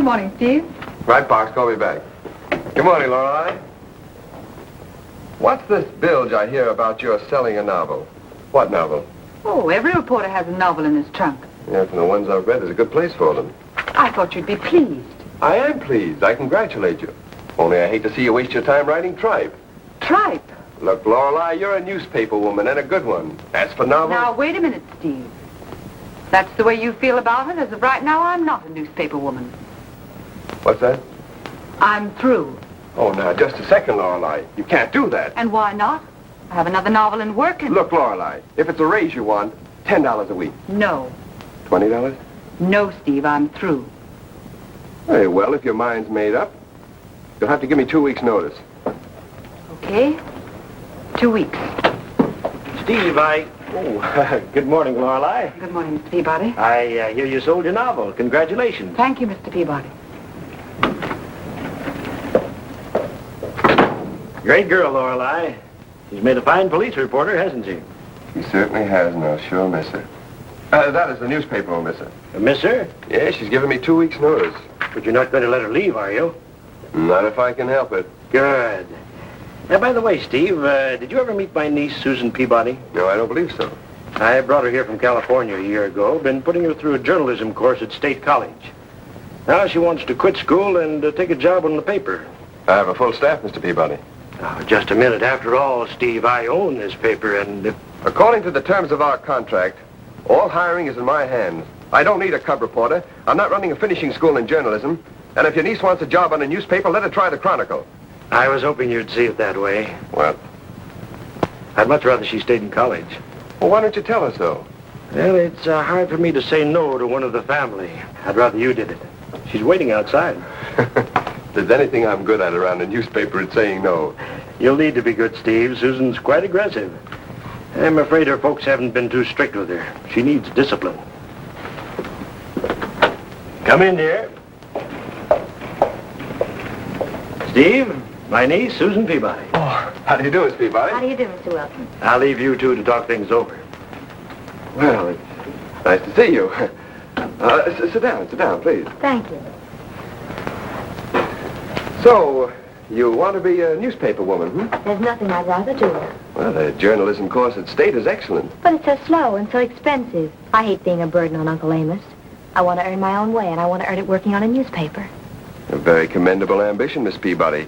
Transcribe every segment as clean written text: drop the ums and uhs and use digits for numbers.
morning, Steve. Right, Parks, call me back. Good morning, Lorelei. What's this bilge I hear about your selling a novel? What novel? Oh, every reporter has a novel in his trunk. Yeah, from the ones I've read, there's a good place for them. I thought you'd be pleased. I am pleased. I congratulate you. Only I hate to see you waste your time writing tripe. Tripe? Look, Lorelei, you're a newspaper woman, and a good one. As for novels... Now, wait a minute, Steve. That's the way you feel about it. As of right now, I'm not a newspaper woman. What's that? I'm through. Oh, now, just a second, Lorelei. You can't do that. And why not? I have another novel in working. Look, Lorelei, if it's a raise you want, $10 a week. No. $20? No, Steve, I'm through. Very well, if your mind's made up, you'll have to give me 2 weeks' notice. Okay. 2 weeks. Steve, Oh, good morning, Lorelei. Good morning, Mr. Peabody. I hear you sold your novel. Congratulations. Thank you, Mr. Peabody. Great girl, Lorelei. She's made a fine police reporter, hasn't she? She certainly has, and I'll sure miss her. That is the newspaper will miss her. Miss her? Yeah, she's given me 2 weeks' notice. But you're not going to let her leave, are you? Not if I can help it. Good. Now, by the way, Steve, did you ever meet my niece, Susan Peabody? No, I don't believe so. I brought her here from California a year ago. Been putting her through a journalism course at State College. Now she wants to quit school and take a job on the paper. I have a full staff, Mr. Peabody. Oh, just a minute. After all, Steve, I own this paper, and According to the terms of our contract, all hiring is in my hands. I don't need a cub reporter. I'm not running a finishing school in journalism. And if your niece wants a job on a newspaper, let her try the Chronicle. I was hoping you'd see it that way. What? I'd much rather she stayed in college. Well, why don't you tell her so? Well, it's hard for me to say no to one of the family. I'd rather you did it. She's waiting outside. If there's anything I'm good at around a newspaper, it's saying no. You'll need to be good, Steve. Susan's quite aggressive. I'm afraid her folks haven't been too strict with her. She needs discipline. Come in, dear. Steve, my niece, Susan Peabody. Oh, how do you do, Miss Peabody? How do you do, Mr. Wilson? I'll leave you two to talk things over. Well, it's nice to see you. Sit down, please. Thank you. So, you want to be a newspaper woman, hmm? There's nothing I'd rather do. Well, the journalism course at State is excellent. But it's so slow and so expensive. I hate being a burden on Uncle Amos. I want to earn my own way, and I want to earn it working on a newspaper. A very commendable ambition, Miss Peabody.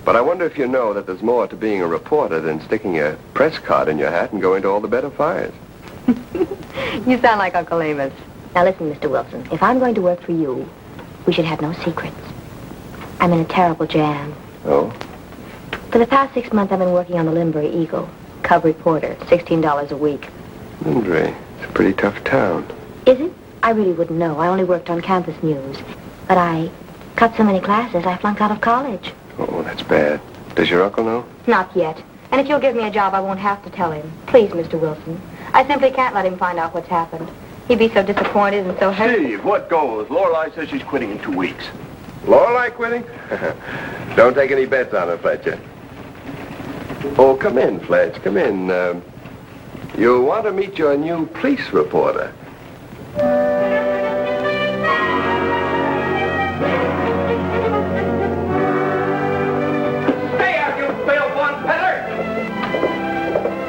But I wonder if you know that there's more to being a reporter than sticking a press card in your hat and going to all the better fires. You sound like Uncle Amos. Now listen, Mr. Wilson, if I'm going to work for you, we should have no secrets. I'm in a terrible jam. Oh? For the past 6 months, I've been working on the Limbury Eagle. Cub reporter, $16 a week. Limbury, it's a pretty tough town. Is it? I really wouldn't know. I only worked on campus news. But I cut so many classes, I flunked out of college. Oh, that's bad. Does your uncle know? Not yet. And if you'll give me a job, I won't have to tell him. Please, Mr. Wilson. I simply can't let him find out what's happened. He'd be so disappointed and so hurt. Steve, what goes? Lorelei says she's quitting in 2 weeks. Lorelei quitting? Don't take any bets on her, Fletcher. Oh, come in, Fletch. Come in. You want to meet your new police reporter.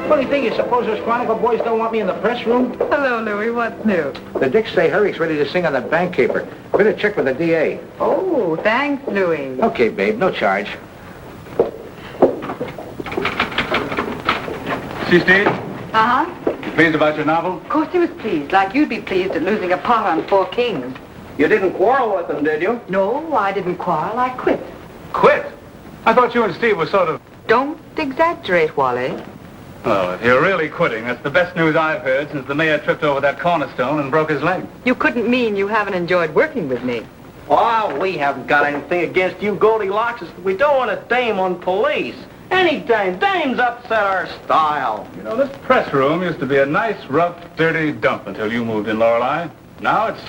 Funny thing, you suppose those Chronicle boys don't want me in the press room? Hello, Louie. What's new? The Dicks say Herrick's ready to sing on the bank caper. Better check with the DA. Oh, thanks, Louie. Okay, babe, no charge. See, Steve? Uh-huh. You pleased about your novel? Of course he was pleased, like you'd be pleased at losing a pot on 4 kings. You didn't quarrel with them, did you? No, I didn't quarrel. I quit. Quit? I thought you and Steve were sort of... Don't exaggerate, Wally. Oh, if you're really quitting, that's the best news I've heard since the mayor tripped over that cornerstone and broke his leg. You couldn't mean you haven't enjoyed working with me. Oh, we haven't got anything against you Goldilocks. We don't want a dame on police. Any dame. Dames upset our style. You know, this press room used to be a nice, rough, dirty dump until you moved in, Lorelei. Now it's,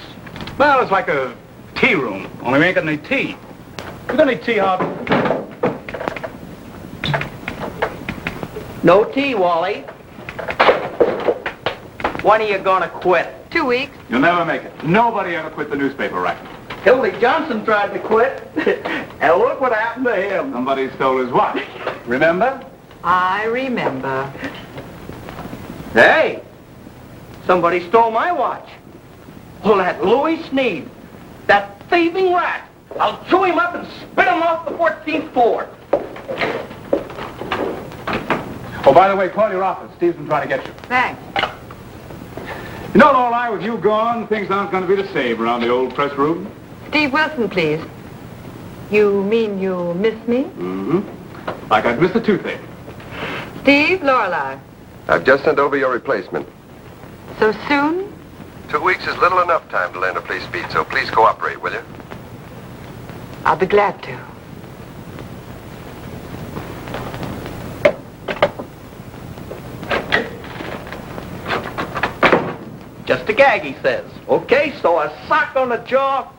well, it's like a tea room, only we ain't got any tea. You got any tea, Harvey? No tea, Wally. When are you gonna quit? 2 weeks. You'll never make it. Nobody ever quit the newspaper racket. Hildy Johnson tried to quit. And look what happened to him. Somebody stole his watch. Remember? I remember. Hey, somebody stole my watch. Well, that Louis Sneed, that thieving rat. I'll chew him up and spit him off the 14th floor. Oh, by the way, call your office. Steve's been trying to get you. Thanks. You know, Lorelei, with you gone, things aren't going to be the same around the old press room. Steve Wilson, please. You mean you miss me? Mm-hmm. Like I'd miss a toothache. Steve, Lorelei. I've just sent over your replacement. So soon? 2 weeks is little enough time to learn to play speed, so please cooperate, will you? I'll be glad to. Just a gag, he says. Okay, so a sock on the jaw.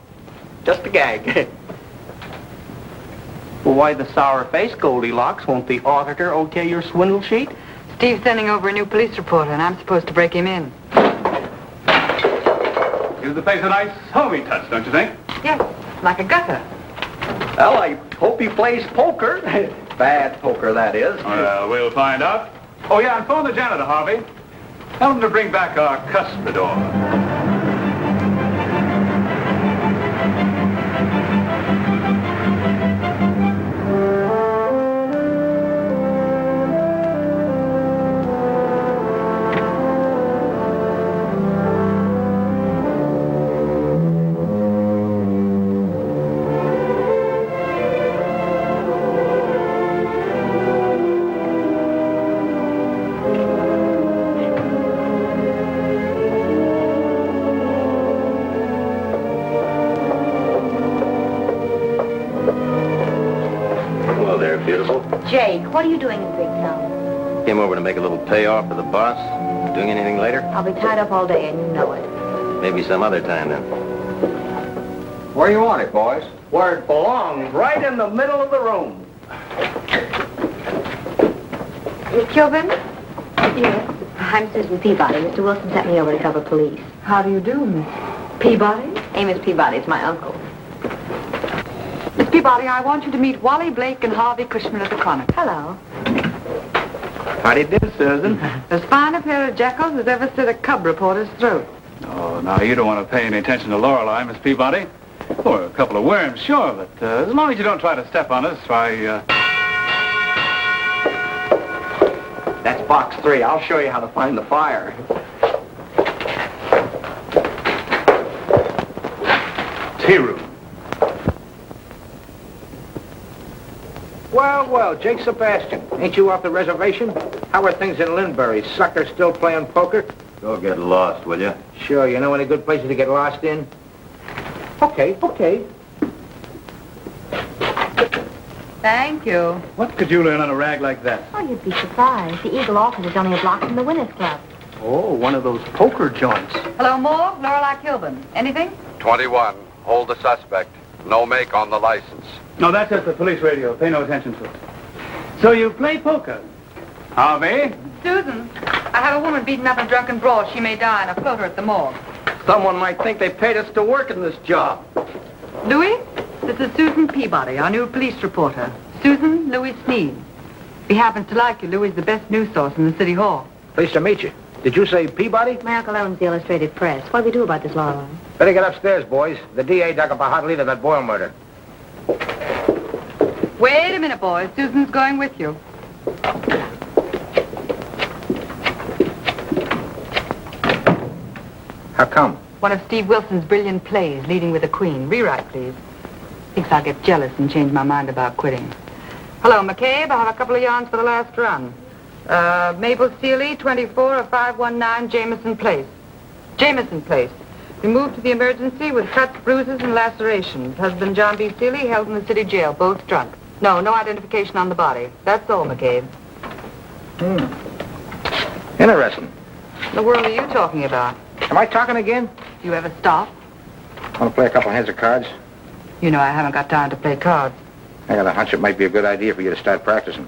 Just a gag. Well, why the sour face, Goldilocks? Won't the auditor okay your swindle sheet? Steve's sending over a new police reporter, and I'm supposed to break him in. Gives the place a nice homey touch, don't you think? Yes, like a gutter. Well, I hope he plays poker. Bad poker, that is. Well, we'll find out. Oh, yeah, and phone the janitor, Harvey. Tell him to bring back our cuspidor. Jake, what are you doing in Big Town? Came over to make a little payoff for the boss. Doing anything later? I'll be tied up all day, and you know it. Maybe some other time then. Where you want it, boys? Where it belongs, right in the middle of the room. Miss Kilbourne? Yes. I'm Susan Peabody. Mr. Wilson sent me over to cover police. How do you do, Miss Peabody? Amos Peabody is my uncle. Miss Peabody, I want you to meet Wally Blake and Harvey Cushman at the Chronicle. Hello. Howdy do, Susan. As fine a pair of jackals as ever slit a cub reporter's throat. Oh, now, you don't want to pay any attention to Lorelei, Miss Peabody. Or a couple of worms, sure, but as long as you don't try to step on us, why, That's box 3. I'll show you how to find the fire. tea room. Well, Jake Sebastian. Ain't you off the reservation? How are things in Lindbury? Sucker still playing poker? Go get lost, will you? Sure, you know any good places to get lost in? Okay. Thank you. What could you learn on a rag like that? Oh, you'd be surprised. The Eagle office is only a block from the Winners Club. Oh, one of those poker joints. Hello, Morgue. Lorelei Kilbourne. Anything? 21. Hold the suspect. No make on the license. No, that's just the police radio. Pay no attention to it. So you play poker? Harvey? Susan, I have a woman beaten up in drunken brawl. She may die in a floater at the morgue. Someone might think they paid us to work in this job. Louis, this is Susan Peabody, our new police reporter. Susan Louis Sneed. If he happens to like you, Louis is the best news source in the city hall. Pleased to meet you. Did you say Peabody? My uncle owns the Illustrated Press. What do we do about this, Lorelei? Better get upstairs, boys. The DA dug up a hot lead of that Boyle murder. Wait a minute, boys. Susan's going with you. How come? One of Steve Wilson's brilliant plays, Leading with a Queen. Rewrite, please. Thinks I'll get jealous and change my mind about quitting. Hello, McCabe. I have a couple of yarns for the last run. Mabel Seeley, 24 of 519 Jameson Place. Jameson Place. Removed to the emergency with cuts, bruises, and lacerations. Husband John B. Seeley held in the city jail, both drunk. No identification on the body. That's all, McCabe. Interesting. What the world are you talking about? Am I talking again? Do you ever stop? Want to play a couple hands of cards? You know I haven't got time to play cards. I got a hunch it might be a good idea for you to start practicing.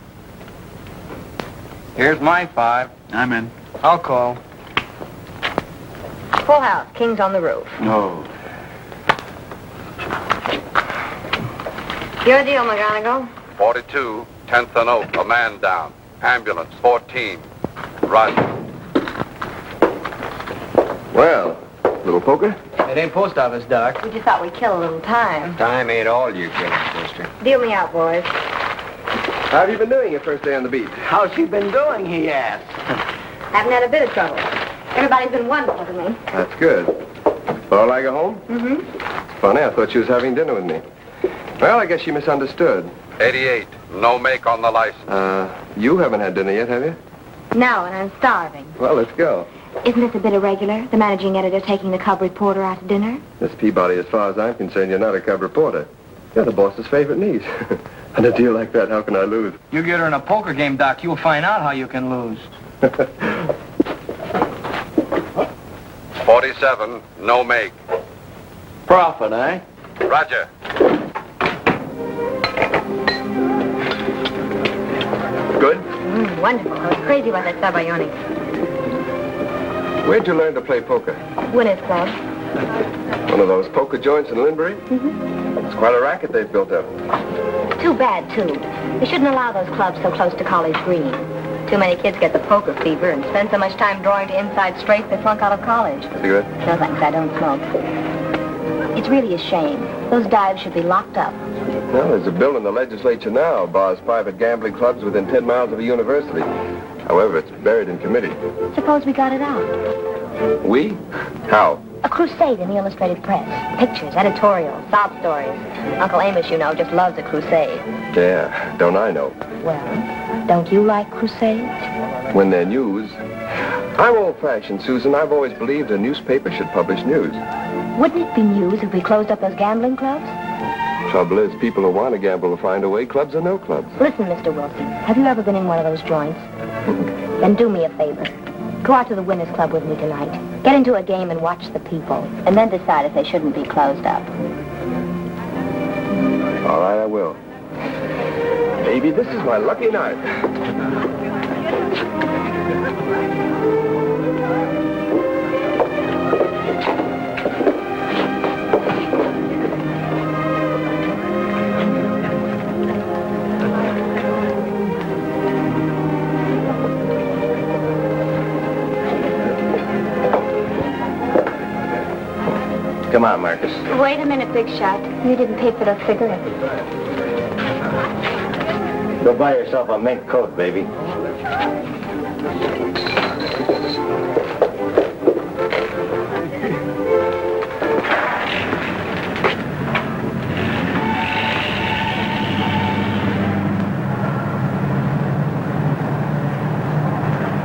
Here's my 5. I'm in. I'll call. Full house. King's on the roof. Oh. Your deal, McGonagall. 42, 10th and Oak, a man down. Ambulance, 14. Run. Well, little poker? It ain't post office, Doc. We just thought we'd kill a little time. Time ain't all you killing, sister. Deal me out, boys. How have you been doing your first day on the beat? How's she been doing, he asked. Haven't had a bit of trouble. Everybody's been wonderful to me. That's good. Lorelei go home? Mm-hmm. Funny, I thought she was having dinner with me. Well, I guess she misunderstood. 88, no make on the license. You haven't had dinner yet, have you? No, and I'm starving. Well, let's go. Isn't this a bit irregular? The managing editor taking the cub reporter out to dinner? Miss Peabody, as far as I'm concerned, you're not a cub reporter. You're the boss's favorite niece. And a deal like that, how can I lose? You get her in a poker game, Doc, you'll find out how you can lose. 47, no make. Profit, eh? Roger. Good? Wonderful. I was crazy about that Sabayoni. Where'd you learn to play poker? Winners Club. One of those poker joints in Linbury? Mm-hmm. It's quite a racket they've built up. Too bad, too. They shouldn't allow those clubs so close to College Green. Too many kids get the poker fever and spend so much time drawing to inside straights they flunk out of college. Cigarette? No thanks, I don't smoke. It's really a shame. Those dives should be locked up. Well, there's a bill in the legislature now bars private gambling clubs within 10 miles of a university. However, it's buried in committee. Suppose we got it out. We? How? A crusade in the illustrated press. Pictures, editorials, sob stories. Uncle Amos, you know, just loves a crusade. Yeah, don't I know? Well, don't you like crusades? When they're news. I'm old-fashioned, Susan. I've always believed a newspaper should publish news. Wouldn't it be news if we closed up those gambling clubs? Trouble is, people who want to gamble will find a way, clubs or no clubs. Listen, Mr. Wilson, have you ever been in one of those joints? Then do me a favor. Go out to the Winners Club with me tonight. Get into a game and watch the people, and then decide if they shouldn't be closed up. All right, I will. Baby, this is my lucky night. Come on, Marcus. Wait a minute, Big Shot. You didn't pay for those cigarettes. Go buy yourself a mink coat, baby.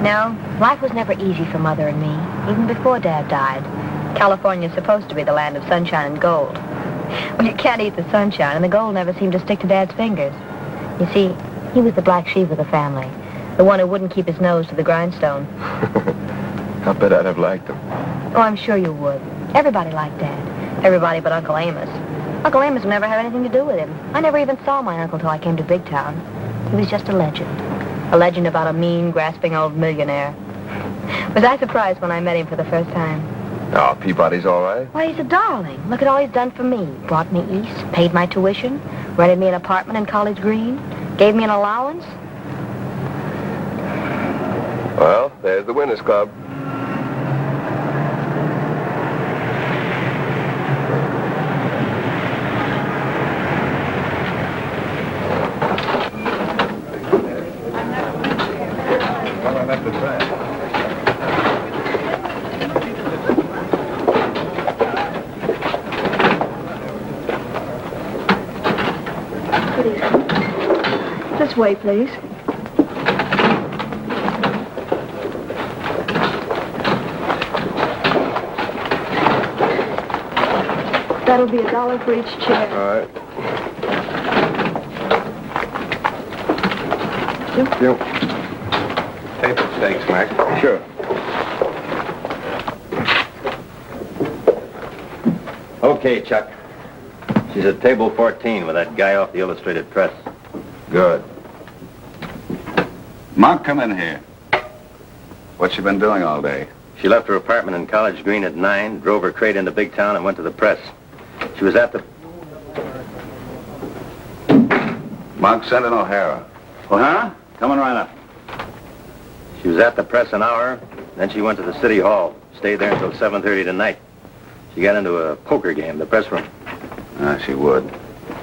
No, life was never easy for Mother and me, even before Dad died. California's supposed to be the land of sunshine and gold. Well, you can't eat the sunshine, and the gold never seemed to stick to Dad's fingers. You see, he was the black sheep of the family, the one who wouldn't keep his nose to the grindstone. I bet I'd have liked him. Oh, I'm sure you would. Everybody liked Dad. Everybody but Uncle Amos. Uncle Amos never had anything to do with him. I never even saw my uncle till I came to Big Town. He was just a legend. A legend about a mean, grasping old millionaire. Was I surprised when I met him for the first time? Oh, Peabody's all right. Why, he's a darling. Look at all he's done for me. Brought me east, paid my tuition, rented me an apartment in College Green, gave me an allowance. Well, there's the Winners Club. This way, please. That'll be $1 for each chair. All right. Thank you. Table stakes, Mark. Sure. Okay, Chuck. She's at table 14 with that guy off the Illustrated Press. Good. Monk, come in here. What you been doing all day? She left her apartment in College Green at 9, drove her crate into Big Town, and went to the press. She was at the... Monk sent in O'Hara. Oh, huh? Coming right up. She was at the press an hour, then she went to the city hall. Stayed there until 7:30 tonight. She got into a poker game, the press room. She would.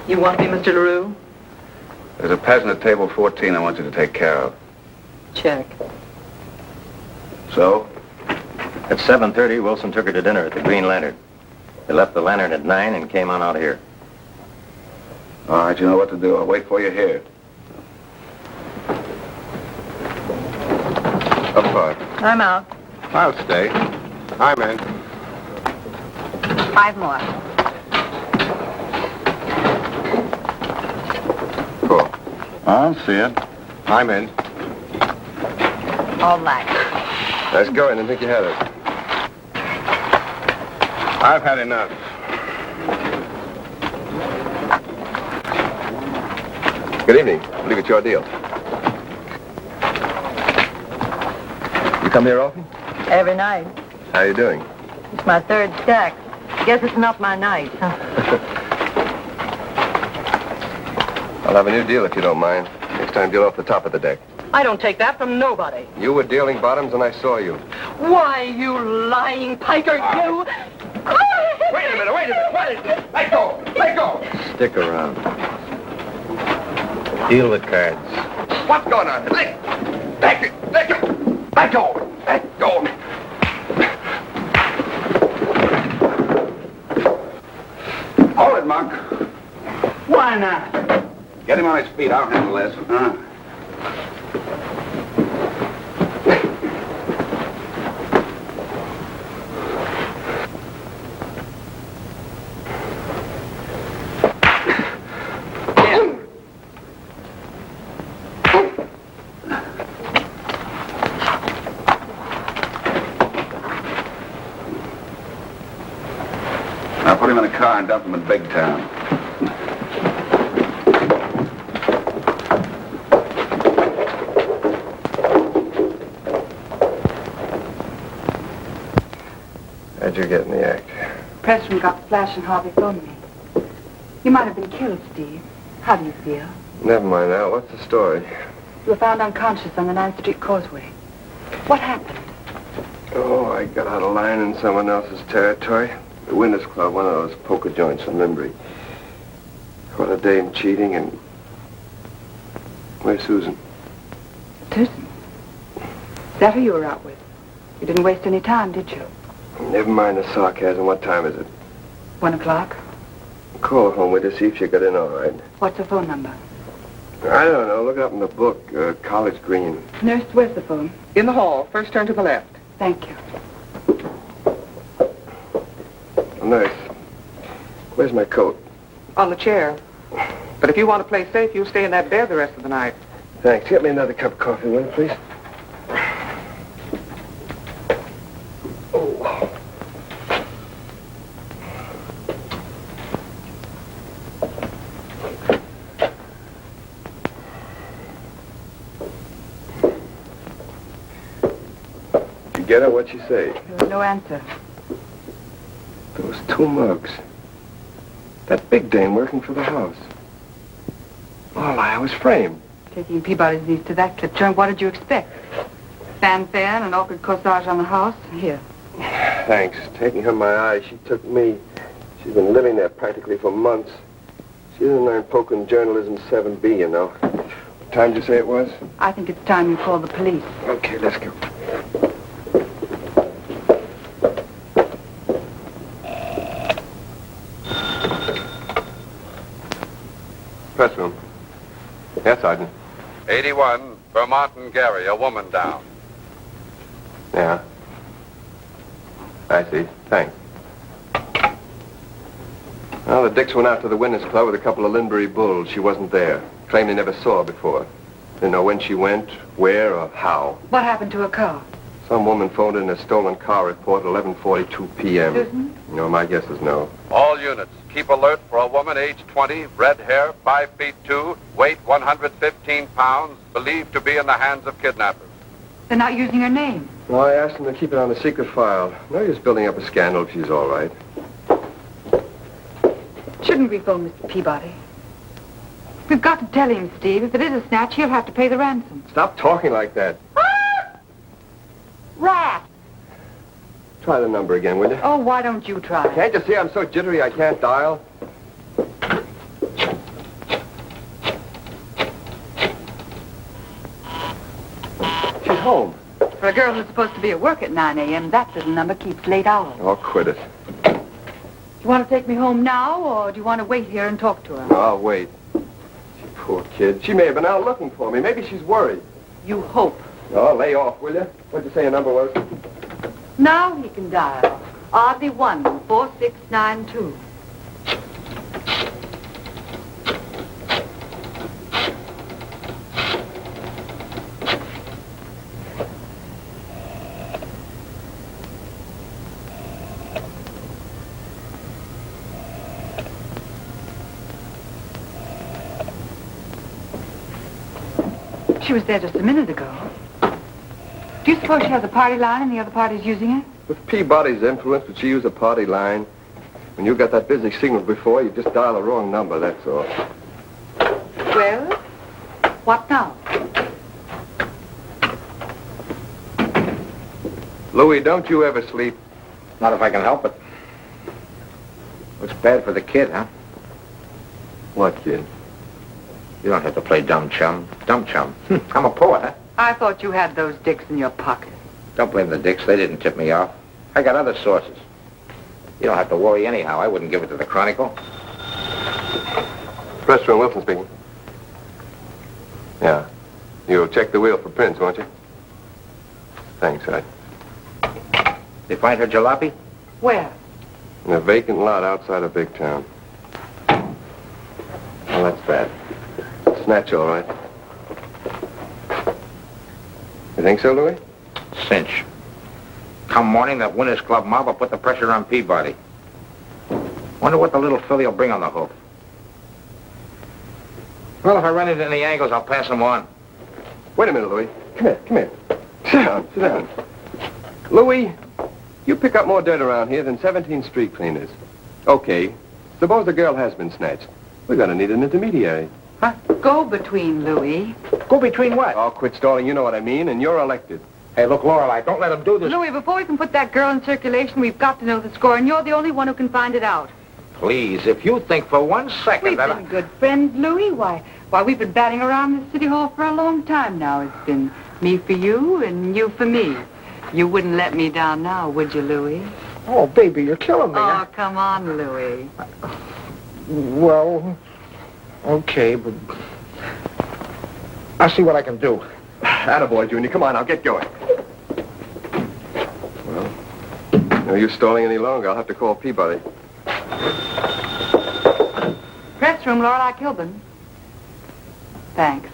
You want me, Mr. LaRue? There's a peasant at table 14 I want you to take care of. Check. So? At 7:30, Wilson took her to dinner at the Green Lantern. They left the Lantern at 9 and came on out here. All right, you know what to do. I'll wait for you here. Up far. I'm out. I'll stay. I'm in. 5 more. Cool. I'll see it. I'm in. All black. Let's go. I didn't think you had it. I've had enough. Good evening. I believe it's your deal. You come here often? Every night. How you doing? It's my 3rd stack. Guess it's not my night, huh? I'll have a new deal if you don't mind. Next time, deal off the top of the deck. I don't take that from nobody. You were dealing bottoms and I saw you. Why, you lying piker, you! Wait a minute, What is this? Let go! Let go! Stick around. Deal with cards. What's going on? Let go! Let go! Let go! Hold it, Monk. Why not? Get him on his feet. I'll handle this. Now put him in a car and dump him in Big Town. How'd you get in the act? Pressroom got the flash and Harvey phoned me. You might have been killed, Steve. How do you feel? Never mind now. What's the story? You were found unconscious on the 9th Street Causeway. What happened? Oh, I got out of line in someone else's territory. The Winners Club, one of those poker joints in Limbury. Caught a dame cheating and... Where's Susan? Susan? Is that who you were out with? You didn't waste any time, did you? Never mind the sarcasm. What time is it? 1 o'clock. Call her home with her, see if she got in all right. What's the phone number? I don't know. Look it up in the book. College Green. Nurse, where's the phone? In the hall. First turn to the left. Thank you. Nurse, where's my coat? On the chair. But if you want to play safe, you stay in that bed the rest of the night. Thanks. Get me another cup of coffee, will you, please? Oh. Did you get her? What'd she say? There was no answer. Those 2 mugs. That big dame working for the house. All I was framed. Taking Peabody's niece to that clip joint, what did you expect? Fanfare and an awkward corsage on the house? Here. Thanks. Taking her my eye, she took me. She's been living there practically for months. She didn't learn poker and journalism 7B, you know. What time did you say it was? I think it's time you call the police. Okay, let's go. Press room. Yes, Sergeant. 81, Vermont and Gary, a woman down. Yeah. I see. Thanks. Well, the Dicks went out to the Winners Club with a couple of Linbury bulls. She wasn't there. Claimed they never saw her before. Didn't know when she went, where, or how. What happened to her car? Some woman phoned in a stolen car report at 11:42 p.m. Susan? No, my guess is no. All units, keep alert for a woman age 20, red hair, 5 feet 2, weight 115 pounds, believed to be in the hands of kidnappers. They're not using her name. No, I asked them to keep it on a secret file. No use building up a scandal if she's all right. Shouldn't we phone Mr. Peabody? We've got to tell him, Steve. If it is a snatch, he'll have to pay the ransom. Stop talking like that. Rat! Try the number again, will you? Oh, why don't you try? Can't you see I'm so jittery I can't dial? She's home. For a girl who's supposed to be at work at 9 a.m., that little number keeps late hours. Oh, quit it. Do you want to take me home now, or do you want to wait here and talk to her? No, I'll wait. Poor kid. She may have been out looking for me. Maybe she's worried. You hope. Oh, lay off, will you? What'd you say your number was? Now he can dial. Oddly 14692. She was there just a minute ago. Do you suppose she has a party line and the other party's using it? With Peabody's influence, would she use a party line? When you got that busy signal before, you just dial the wrong number, that's all. Well, what now? Louis, don't you ever sleep? Not if I can help it. Looks bad for the kid, huh? What kid? You don't have to play dumb chum. Dumb chum. I'm a poet, huh? I thought you had those dicks in your pocket. Don't blame the dicks. They didn't tip me off. I got other sources. You don't have to worry anyhow. I wouldn't give it to the Chronicle. Restaurant Wilson speaking. Yeah. You'll check the wheel for prints, won't you? Thanks, Ed. They find her jalopy? Where? In a vacant lot outside of Big Town. Well, that's bad. Snatch, all right. You think so, Louis? Cinch. Come morning, that Winners Club mob will put the pressure on Peabody. Wonder what the little filly will bring on the hook. Well, if I run into any angles, I'll pass them on. Wait a minute, Louis. Come here, come here. Sit down. Louis, you pick up more dirt around here than 17 street cleaners. Okay, suppose the girl has been snatched. We're gonna need an intermediary. Huh? Go between, Louis. Go between what? Oh, quit stalling, you know what I mean, and you're elected. Hey, look, Lorelei, don't let him do this. Louis, before we can put that girl in circulation, we've got to know the score, and you're the only one who can find it out. Please, if you think for 1 second We've that been good friends, Louis. Why, we've been batting around the City Hall for a long time now. It's been me for you and you for me. You wouldn't let me down now, would you, Louis? Oh, baby, you're killing me. Oh, come on, Louis. Well, okay, but I'll see what I can do. Attaboy, Junior. Come on, I'll get going. Well, no use stalling any longer. I'll have to call Peabody. Press room, Lorelei Kilbourne. Thanks.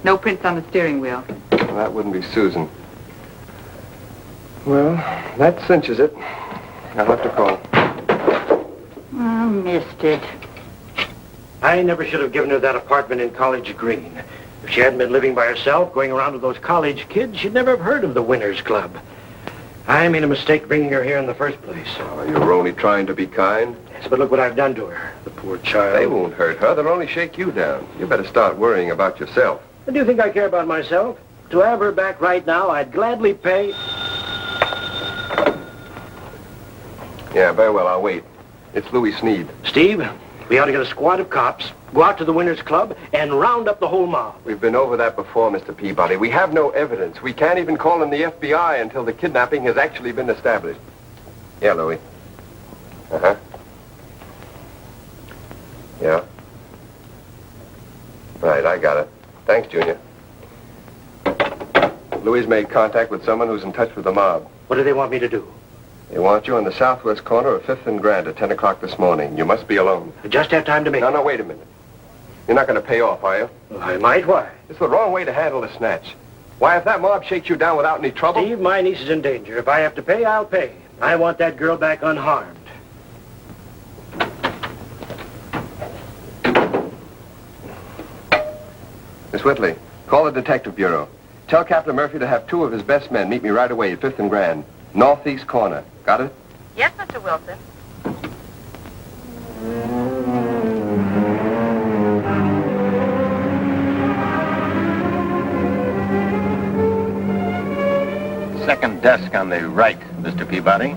No prints on the steering wheel. Well, that wouldn't be Susan. Well, that cinches it. I'll have to call. Oh, missed it. I never should have given her that apartment in College Green. If she hadn't been living by herself, going around with those college kids, she'd never have heard of the Winners Club. I made a mistake bringing her here in the first place. Oh, you were only trying to be kind. Yes, but look what I've done to her, the poor child. They won't hurt her. They'll only shake you down. You better start worrying about yourself. Do you think I care about myself? To have her back right now, I'd gladly pay... Yeah, very well. I'll wait. It's Louis Sneed. Steve, we ought to get a squad of cops, go out to the Winners Club, and round up the whole mob. We've been over that before, Mr. Peabody. We have no evidence. We can't even call in the FBI until the kidnapping has actually been established. Yeah, Louis. Uh-huh. Yeah. Right, I got it. Thanks, Junior. Louis made contact with someone who's in touch with the mob. What do they want me to do? They want you on the southwest corner of 5th and Grand at 10 o'clock this morning. You must be alone. I just have time to make... No, wait a minute. You're not going to pay off, are you? Well, I might. Why? It's the wrong way to handle a snatch. Why, if that mob shakes you down without any trouble... Steve, my niece is in danger. If I have to pay, I'll pay. I want that girl back unharmed. Miss Whitley, call the Detective Bureau. Tell Captain Murphy to have 2 of his best men meet me right away at 5th and Grand. Northeast corner. Got it? Yes, Mr. Wilson. second desk on the right, Mr. Peabody.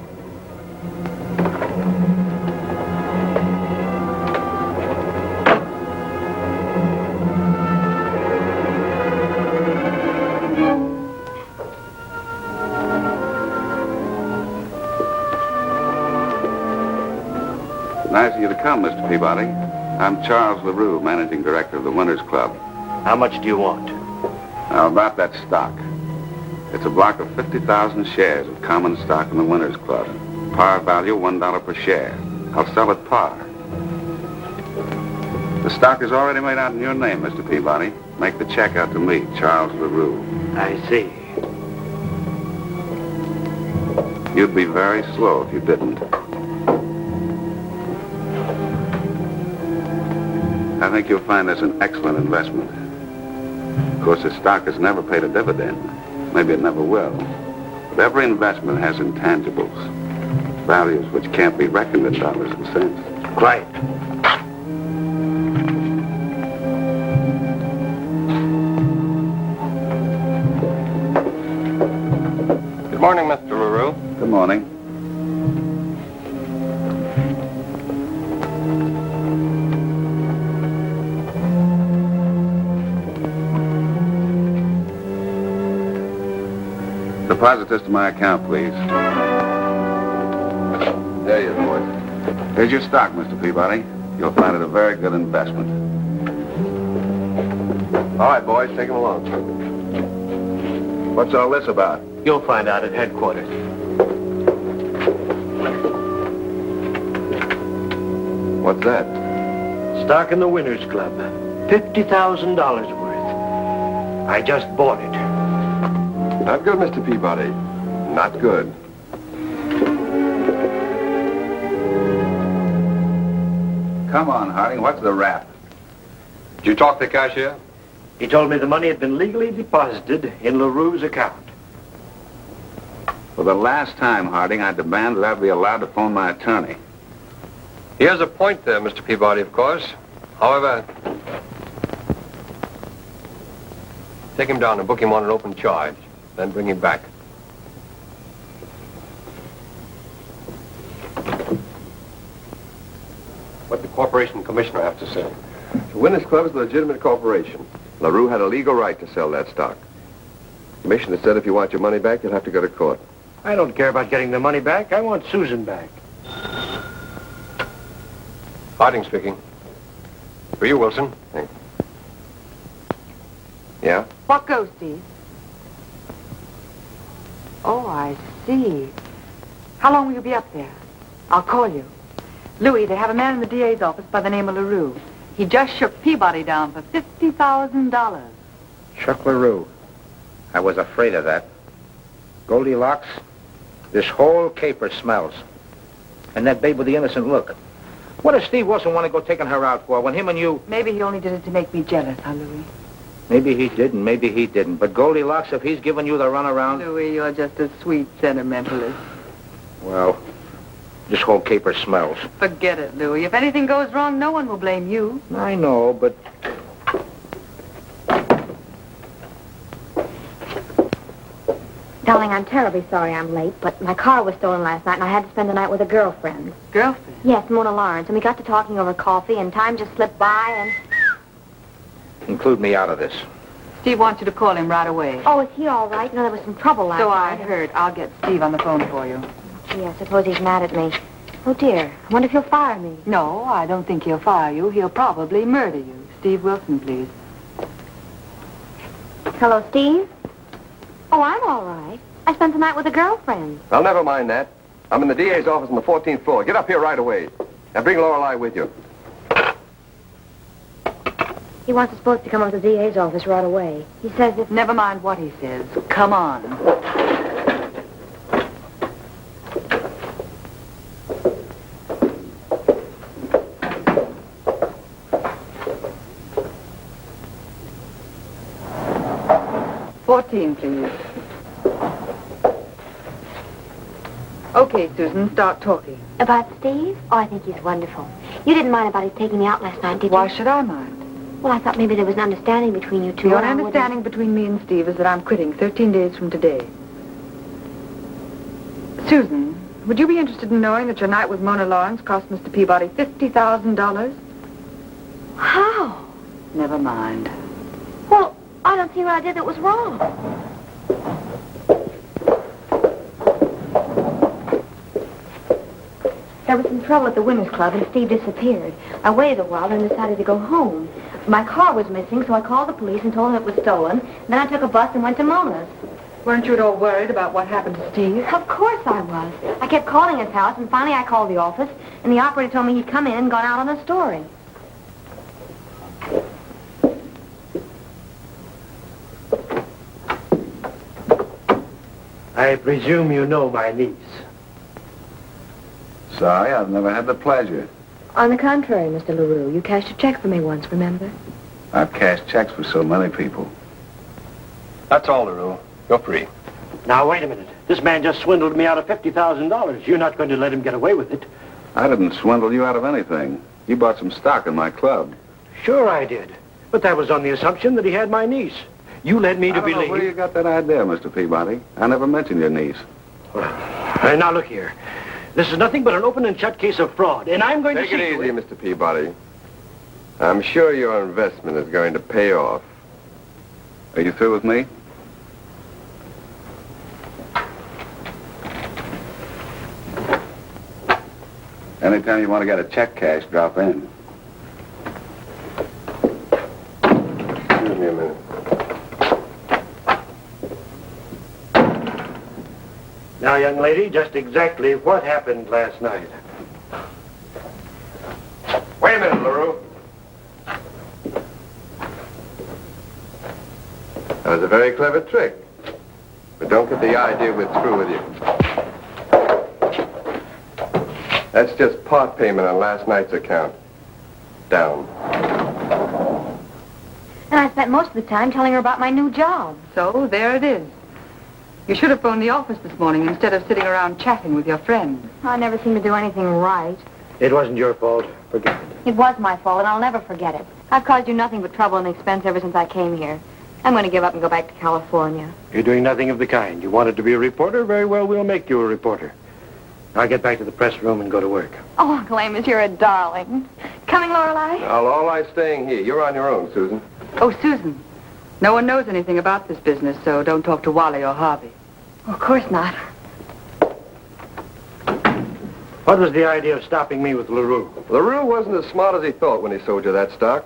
Nice of you to come, Mr. Peabody. I'm Charles LaRue, managing director of the Winners Club. How much do you want? Now, about that stock. It's a block of 50,000 shares of common stock in the Winners Club. Par value, $1 per share. I'll sell at par. The stock is already made out in your name, Mr. Peabody. Make the check out to me, Charles LaRue. I see. You'd be very slow if you didn't. I think you'll find this an excellent investment. Of course, the stock has never paid a dividend. Maybe it never will. But every investment has intangibles, values which can't be reckoned in dollars and cents. Quiet. Good morning, Mr. LaRue. Good morning. Deposit this to my account, please. There you are, boys. Here's your stock, Mr. Peabody. You'll find it a very good investment. All right, boys, take him along. What's all this about? You'll find out at headquarters. What's that? Stock in the Winners Club. $50,000 worth. I just bought it. Not good, Mr. Peabody. Not good. Come on, Harding. What's the rap? Did you talk to the cashier? He told me the money had been legally deposited in LaRue's account. For the last time, Harding, I demand that I be allowed to phone my attorney. He has a point there, Mr. Peabody, of course. However, take him down and book him on an open charge. Then bring him back. What the corporation commissioner have to say? The Winners Club is a legitimate corporation. LaRue had a legal right to sell that stock. The commissioner said if you want your money back, you'll have to go to court. I don't care about getting the money back. I want Susan back. Harding speaking. For you, Wilson. Thanks. Yeah? What goes, Steve? Oh, I see. How long will you be up there? I'll call you. Louis, they have a man in the DA's office by the name of LaRue. He just shook Peabody down for $50,000. Chuck LaRue. I was afraid of that. Goldilocks, this whole caper smells. And that babe with the innocent look. What does Steve Wilson want to go taking her out for when him and you... Maybe he only did it to make me jealous, huh, Louis? Maybe he did and maybe he didn't. But Goldilocks, if he's giving you the runaround... Louis, you're just a sweet sentimentalist. Well, this whole caper smells. Forget it, Louis. If anything goes wrong, no one will blame you. I know, but... Darling, I'm terribly sorry I'm late, but my car was stolen last night and I had to spend the night with a girlfriend. Girlfriend? Yes, Mona Lawrence. And we got to talking over coffee and time just slipped by and... Include me out of this. Steve wants you to call him right away. Oh, is he all right? No, there was some trouble last So I night. heard. I'll get Steve on the phone for you. Gee, I suppose he's mad at me. Oh, dear. I wonder if he'll fire me. No, I don't think he'll fire you. He'll probably murder you. Steve Wilson, please. Hello, Steve? Oh, I'm all right. I spent the night with a girlfriend. Well, never mind that. I'm in the DA's office on the 14th floor. Get up here right away. And bring Lorelei with you. He wants us both to come over to the DA's office right away. He says if... Never mind what he says. Come on. $14, please. Okay, Susan, start talking. About Steve? Oh, I think he's wonderful. You didn't mind about his taking me out last night, did you? Why should I mind? Well, I thought maybe there was an understanding between you two. The and only I wouldn't- understanding between me and Steve is that I'm quitting 13 days from today. Susan, would you be interested in knowing that your night with Mona Lawrence cost Mr. Peabody $50,000? How? Never mind. Well, I don't see what I did that was wrong. There was some trouble at the Winners Club, and Steve disappeared. I waited a while and decided to go home. My car was missing, so I called the police and told them it was stolen. Then I took a bus and went to Mona's. Weren't you at all worried about what happened to Steve? Of course I was. I kept calling his house, and finally I called the office, and the operator told me he'd come in and gone out on a story. I presume you know my niece. Sorry, I've never had the pleasure. On the contrary, Mr. LaRue, you cashed a check for me once, remember? I've cashed checks for so many people. That's all, LaRue. You're free. Now, wait a minute. This man just swindled me out of $50,000. You're not going to let him get away with it. I didn't swindle you out of anything. You bought some stock in my club. Sure I did. But that was on the assumption that he had my niece. You led me to I don't know believe... where you got that idea, Mr. Peabody. I never mentioned your niece. Well, now look here. This is nothing but an open and shut case of fraud, and I'm going Take to see it to easy, Mr. Peabody. I'm sure your investment is going to pay off. Are you through with me? Anytime you want to get a check cashed, drop in. Excuse me a minute. Now, young lady, just exactly what happened last night? Wait a minute, LaRue. That was a very clever trick. But don't get the idea we're through with you. That's just part payment on last night's account. Down. And I spent most of the time telling her about my new job. So, there it is. You should have phoned the office this morning instead of sitting around chatting with your friends. I never seem to do anything right. It wasn't your fault. Forget it. It was my fault, and I'll never forget it. I've caused you nothing but trouble and expense ever since I came here. I'm going to give up and go back to California. You're doing nothing of the kind. You wanted to be a reporter? Very well, we'll make you a reporter. I'll get back to the press room and go to work. Oh, Uncle Amos, you're a darling. Coming, Lorelei? Now, all I'm staying here. You're on your own, Susan. Oh, Susan, no one knows anything about this business, so don't talk to Wally or Harvey. Of course not. What was the idea of stopping me with LaRue? LaRue wasn't as smart as he thought when he sold you that stock.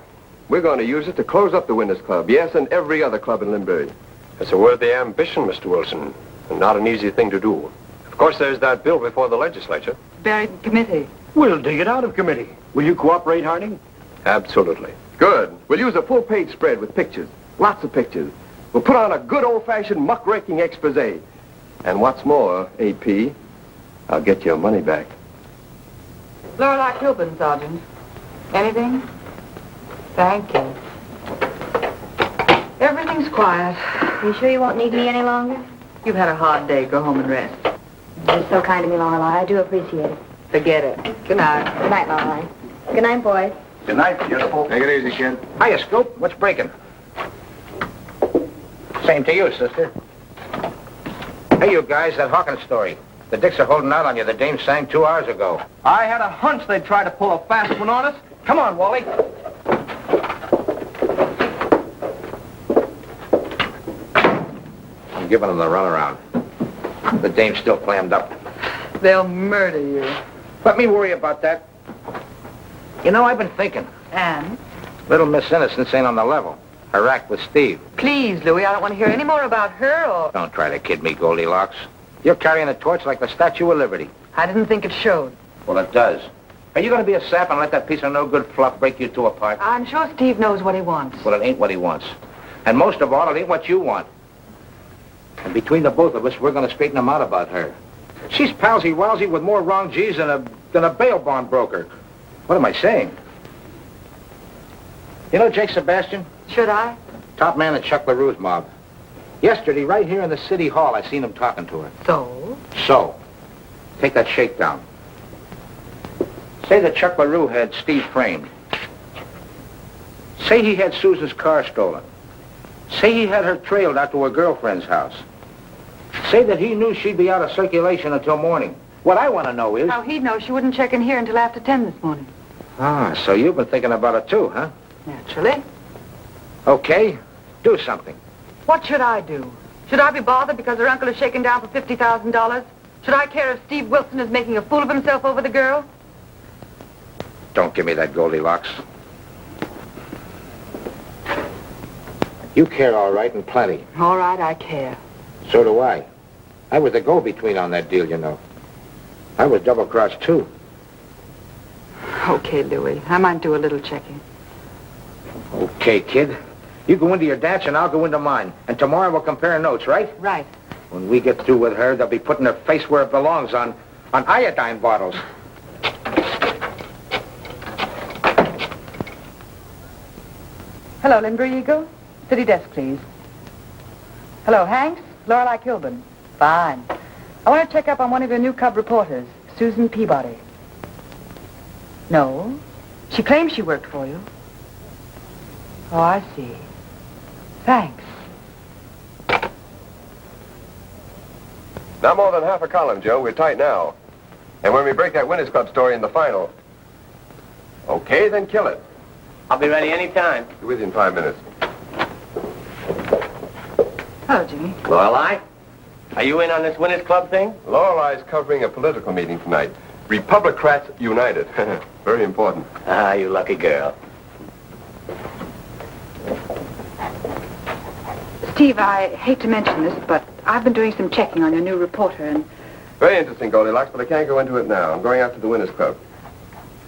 We're going to use it to close up the Winners Club. Yes, and every other club in Limbury. It's a worthy ambition, Mr. Wilson, and not an easy thing to do. Of course, there's that bill before the legislature. Buried in committee. We'll dig it out of committee. Will you cooperate, Harding? Absolutely. Good. We'll use a full-page spread with pictures. Lots of pictures. We'll put on a good old-fashioned muckraking expose. And what's more, AP, I'll get your money back. Lorelei Kilbourne, Sergeant. Anything? Thank you. Everything's quiet. You sure you won't need me any longer? You've had a hard day. Go home and rest. You're so kind to me, Lorelei. I do appreciate it. Forget it. Good night. Good night, Lorelei. Good night, boys. Good night, beautiful. Take it easy, kid. Hiya, Scoop. What's breaking? Same to you, sister. Hey, you guys, that Hawkins story. The dicks are holding out on you. The dame sang 2 hours ago. I had a hunch they'd try to pull a fast one on us. Come on, Wally. I'm giving them the runaround. The dame's still clammed up. They'll murder you. Let me worry about that. You know, I've been thinking. And? Little Miss Innocence ain't on the level. Her act with Steve. Please, Louie, I don't want to hear any more about her or... Don't try to kid me, Goldilocks. You're carrying a torch like the Statue of Liberty. I didn't think it showed. Well, it does. Are you going to be a sap and let that piece of no-good fluff break you two apart? I'm sure Steve knows what he wants. Well, it ain't what he wants. And most of all, it ain't what you want. And between the both of us, we're going to straighten him out about her. She's palsy-walsy with more wrong G's than a bail bond broker. What am I saying? You know Jake Sebastian? Should I? Top man in Chuck LaRue's mob. Yesterday, right here in the city hall, I seen him talking to her. So, take that shakedown. Say that Chuck LaRue had Steve framed. Say he had Susan's car stolen. Say he had her trailed out to her girlfriend's house. Say that he knew she'd be out of circulation until morning. What I want to know is... How he'd know she wouldn't check in here until after 10 this morning. Ah, so you've been thinking about it too, huh? Naturally. Okay, do something. What should I do? Should I be bothered because her uncle is shaken down for $50,000? Should I care if Steve Wilson is making a fool of himself over the girl? Don't give me that Goldilocks. You care all right and plenty. All right, I care. So do I. I was the go-between on that deal, you know. I was double-crossed, too. Okay, Louis. I might do a little checking. Okay, kid. You go into your dad's and I'll go into mine. And tomorrow we'll compare notes, right? Right. When we get through with her, they'll be putting her face where it belongs on iodine bottles. Hello, Lindbury Eagle. City desk, please. Hello, Hanks. Lorelei Kilbourne. Fine. I want to check up on one of your new cub reporters, Susan Peabody. No. She claims she worked for you. Oh, I see. Thanks. Not more than half a column, Joe. We're tight now. And when we break that Winners Club story in the final... Okay, then kill it. I'll be ready any time. Be with you in 5 minutes. Hello, Jimmy. Lorelei, are you in on this Winners Club thing? Lorelei's covering a political meeting tonight. Republicrats United. Very important. Ah, you lucky girl. Steve, I hate to mention this, but I've been doing some checking on your new reporter, and... Very interesting, Goldilocks, but I can't go into it now. I'm going out to the Winners Club.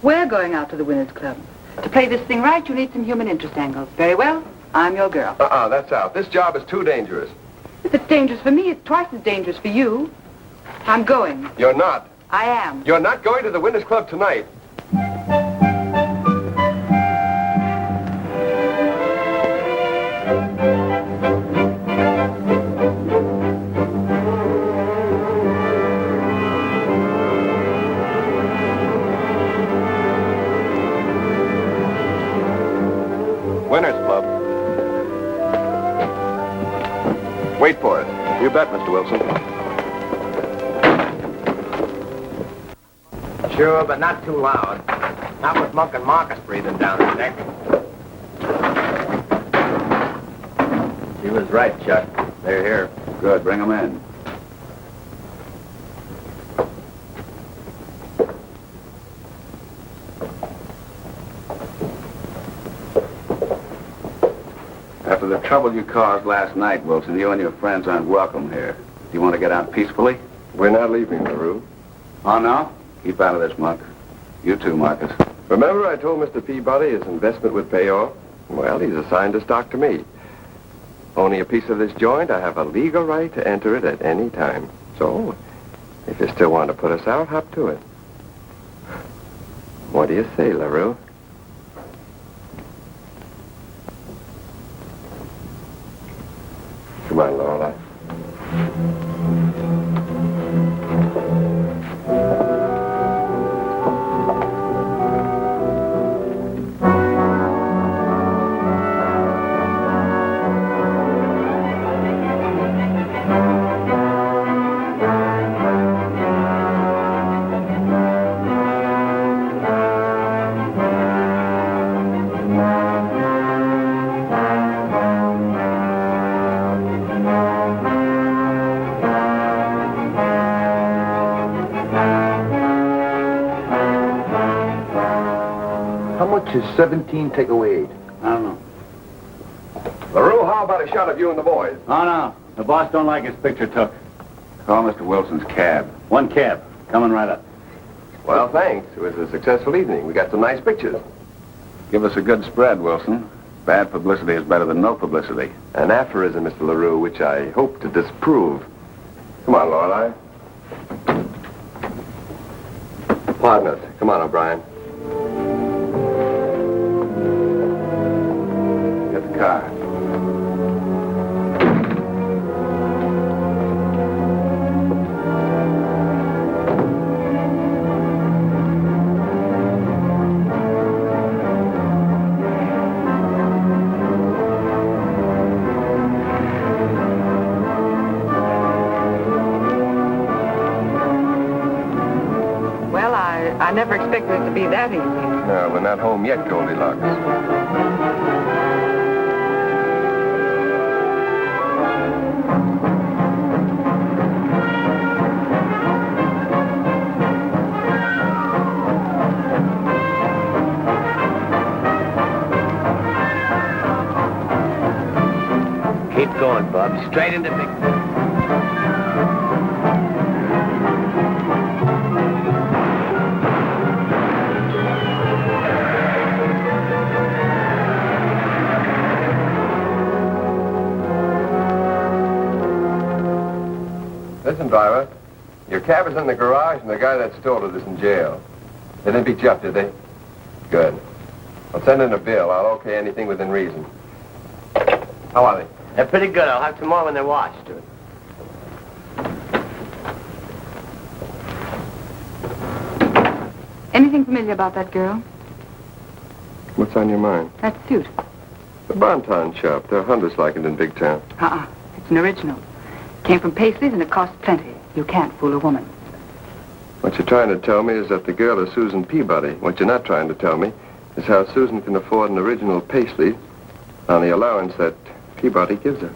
We're going out to the Winners Club. To play this thing right, you need some human interest angles. Very well. I'm your girl. That's out. This job is too dangerous. If it's dangerous for me, it's twice as dangerous for you. I'm going. You're not. I am. You're not going to the Winners Club tonight. Winners Club. Wait for it. You bet, Mr. Wilson. Sure, but not too loud. Not with Monk and Marcus breathing down his neck. He was right, Chuck. They're here. Good, bring them in. After the trouble you caused last night, Wilson, you and your friends aren't welcome here. Do you want to get out peacefully? We're not leaving, LaRue. Oh, no? Keep out of this, Monk. You too, Marcus. Remember I told Mr. Peabody his investment would pay off? Well, he's assigned a stock to me. Only a piece of this joint, I have a legal right to enter it at any time. So, if you still want to put us out, hop to it. What do you say, LaRue? Come on, Lorelei. Is 17 take away 8? I don't know. LaRue, how about a shot of you and the boys? Oh, no. The boss don't like his picture took. Call Mr. Wilson's cab. One cab. Coming right up. Well, thanks. It was a successful evening. We got some nice pictures. Give us a good spread, Wilson. Bad publicity is better than no publicity. An aphorism, Mr. LaRue, which I hope to disprove. Come on, Lorelei. Partners. Come on, O'Brien. Get the car. I never expected it to be that easy. No, we're not home yet, Goldilocks. Keep going, Bob. Straight into Big... Listen, driver. Your cab is in the garage, and the guy that stole it is in jail. They didn't beat you up, did they? Good. I'll send in a bill. I'll okay anything within reason. How are they? They're pretty good. I'll have some more when they're washed. Anything familiar about that girl? What's on your mind? That suit. The Bonton shop. There are hundreds like it in Big Town. It's an original. Came from Paisley's and it costs plenty. You can't fool a woman. What you're trying to tell me is that the girl is Susan Peabody. What you're not trying to tell me is how Susan can afford an original Paisley on the allowance that Peabody gives her.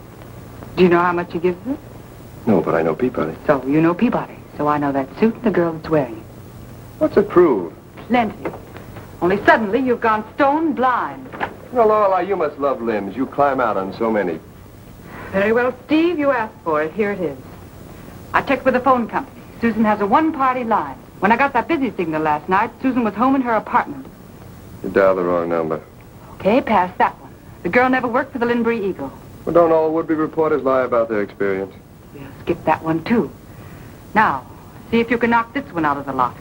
Do you know how much he gives her? No, but I know Peabody. So you know Peabody. So I know that suit and the girl that's wearing it. What's it prove? Plenty. Only suddenly you've gone stone blind. Well, Lorelei, you must love limbs. You climb out on so many. Very well, Steve, you asked for it. Here it is. I checked with the phone company. Susan has a one-party line. When I got that busy signal last night, Susan was home in her apartment. You dialed the wrong number. Okay, pass that one. The girl never worked for the Linbury Eagle. Well, don't all would-be reporters lie about their experience? We'll skip that one, too. Now, see if you can knock this one out of the lot.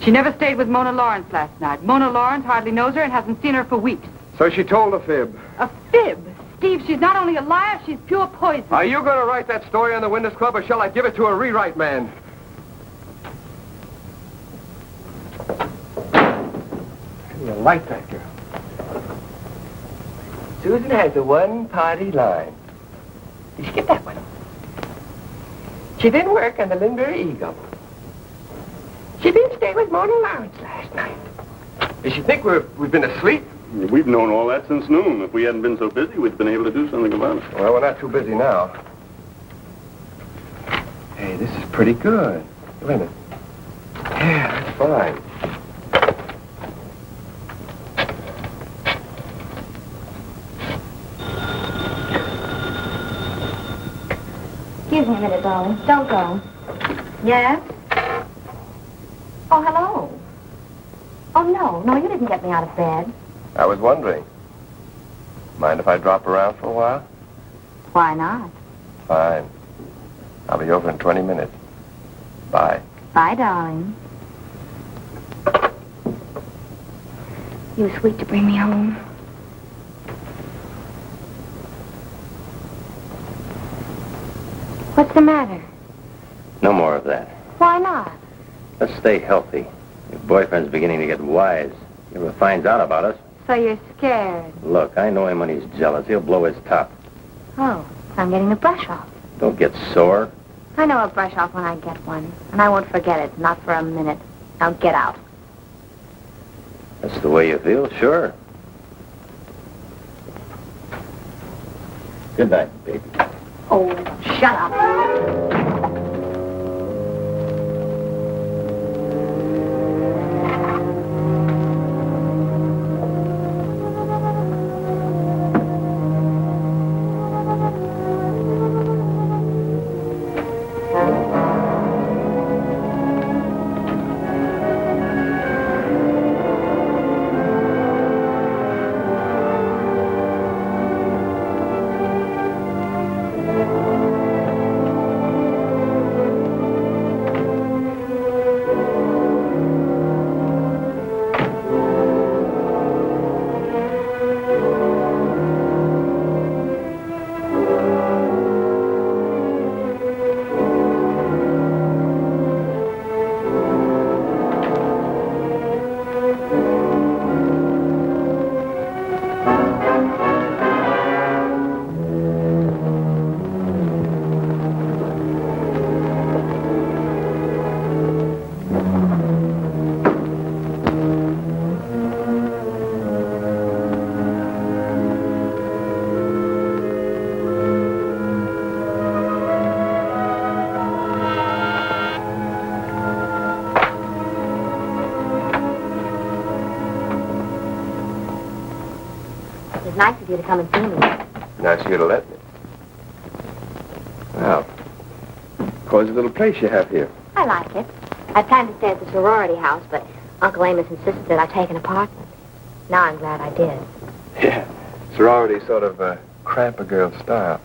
She never stayed with Mona Lawrence last night. Mona Lawrence hardly knows her and hasn't seen her for weeks. So she told a fib. A fib? Steve, she's not only a liar, she's pure poison. Are you going to write that story on the Windows Club, or shall I give it to a rewrite man? You like that girl? Susan has a one-party line. You skip that one. She didn't work on the Linbury Eagle. She didn't stay with Mona Lawrence last night. Does she think we've been asleep? We've known all that since noon. If we hadn't been so busy, we'd been able to do something about it. Well, we're not too busy now. Hey, this is pretty good. Wait a minute. Yeah, that's fine. Excuse me a minute, darling. Don't go. Yes? Oh, hello. Oh, no, you didn't get me out of bed. I was wondering. Mind if I drop around for a while? Why not? Fine. I'll be over in 20 minutes. Bye. Bye, darling. You were sweet to bring me home. What's the matter? No more of that. Why not? Let's stay healthy. Your boyfriend's beginning to get wise. He ever finds out about us. So you're scared. Look, I know him when he's jealous. He'll blow his top. Oh, I'm getting the brush off. Don't get sore. I know a brush off when I get one. And I won't forget it, not for a minute. Now get out. That's the way you feel, sure. Good night, baby. Oh, shut up. It's nice of you to come and see me. Nice of you to let me. Well, cozy little place you have here. I like it. I planned to stay at the sorority house, but Uncle Amos insisted that I take an apartment. Now I'm glad I did. Yeah, sorority sort of cramp a girl's style,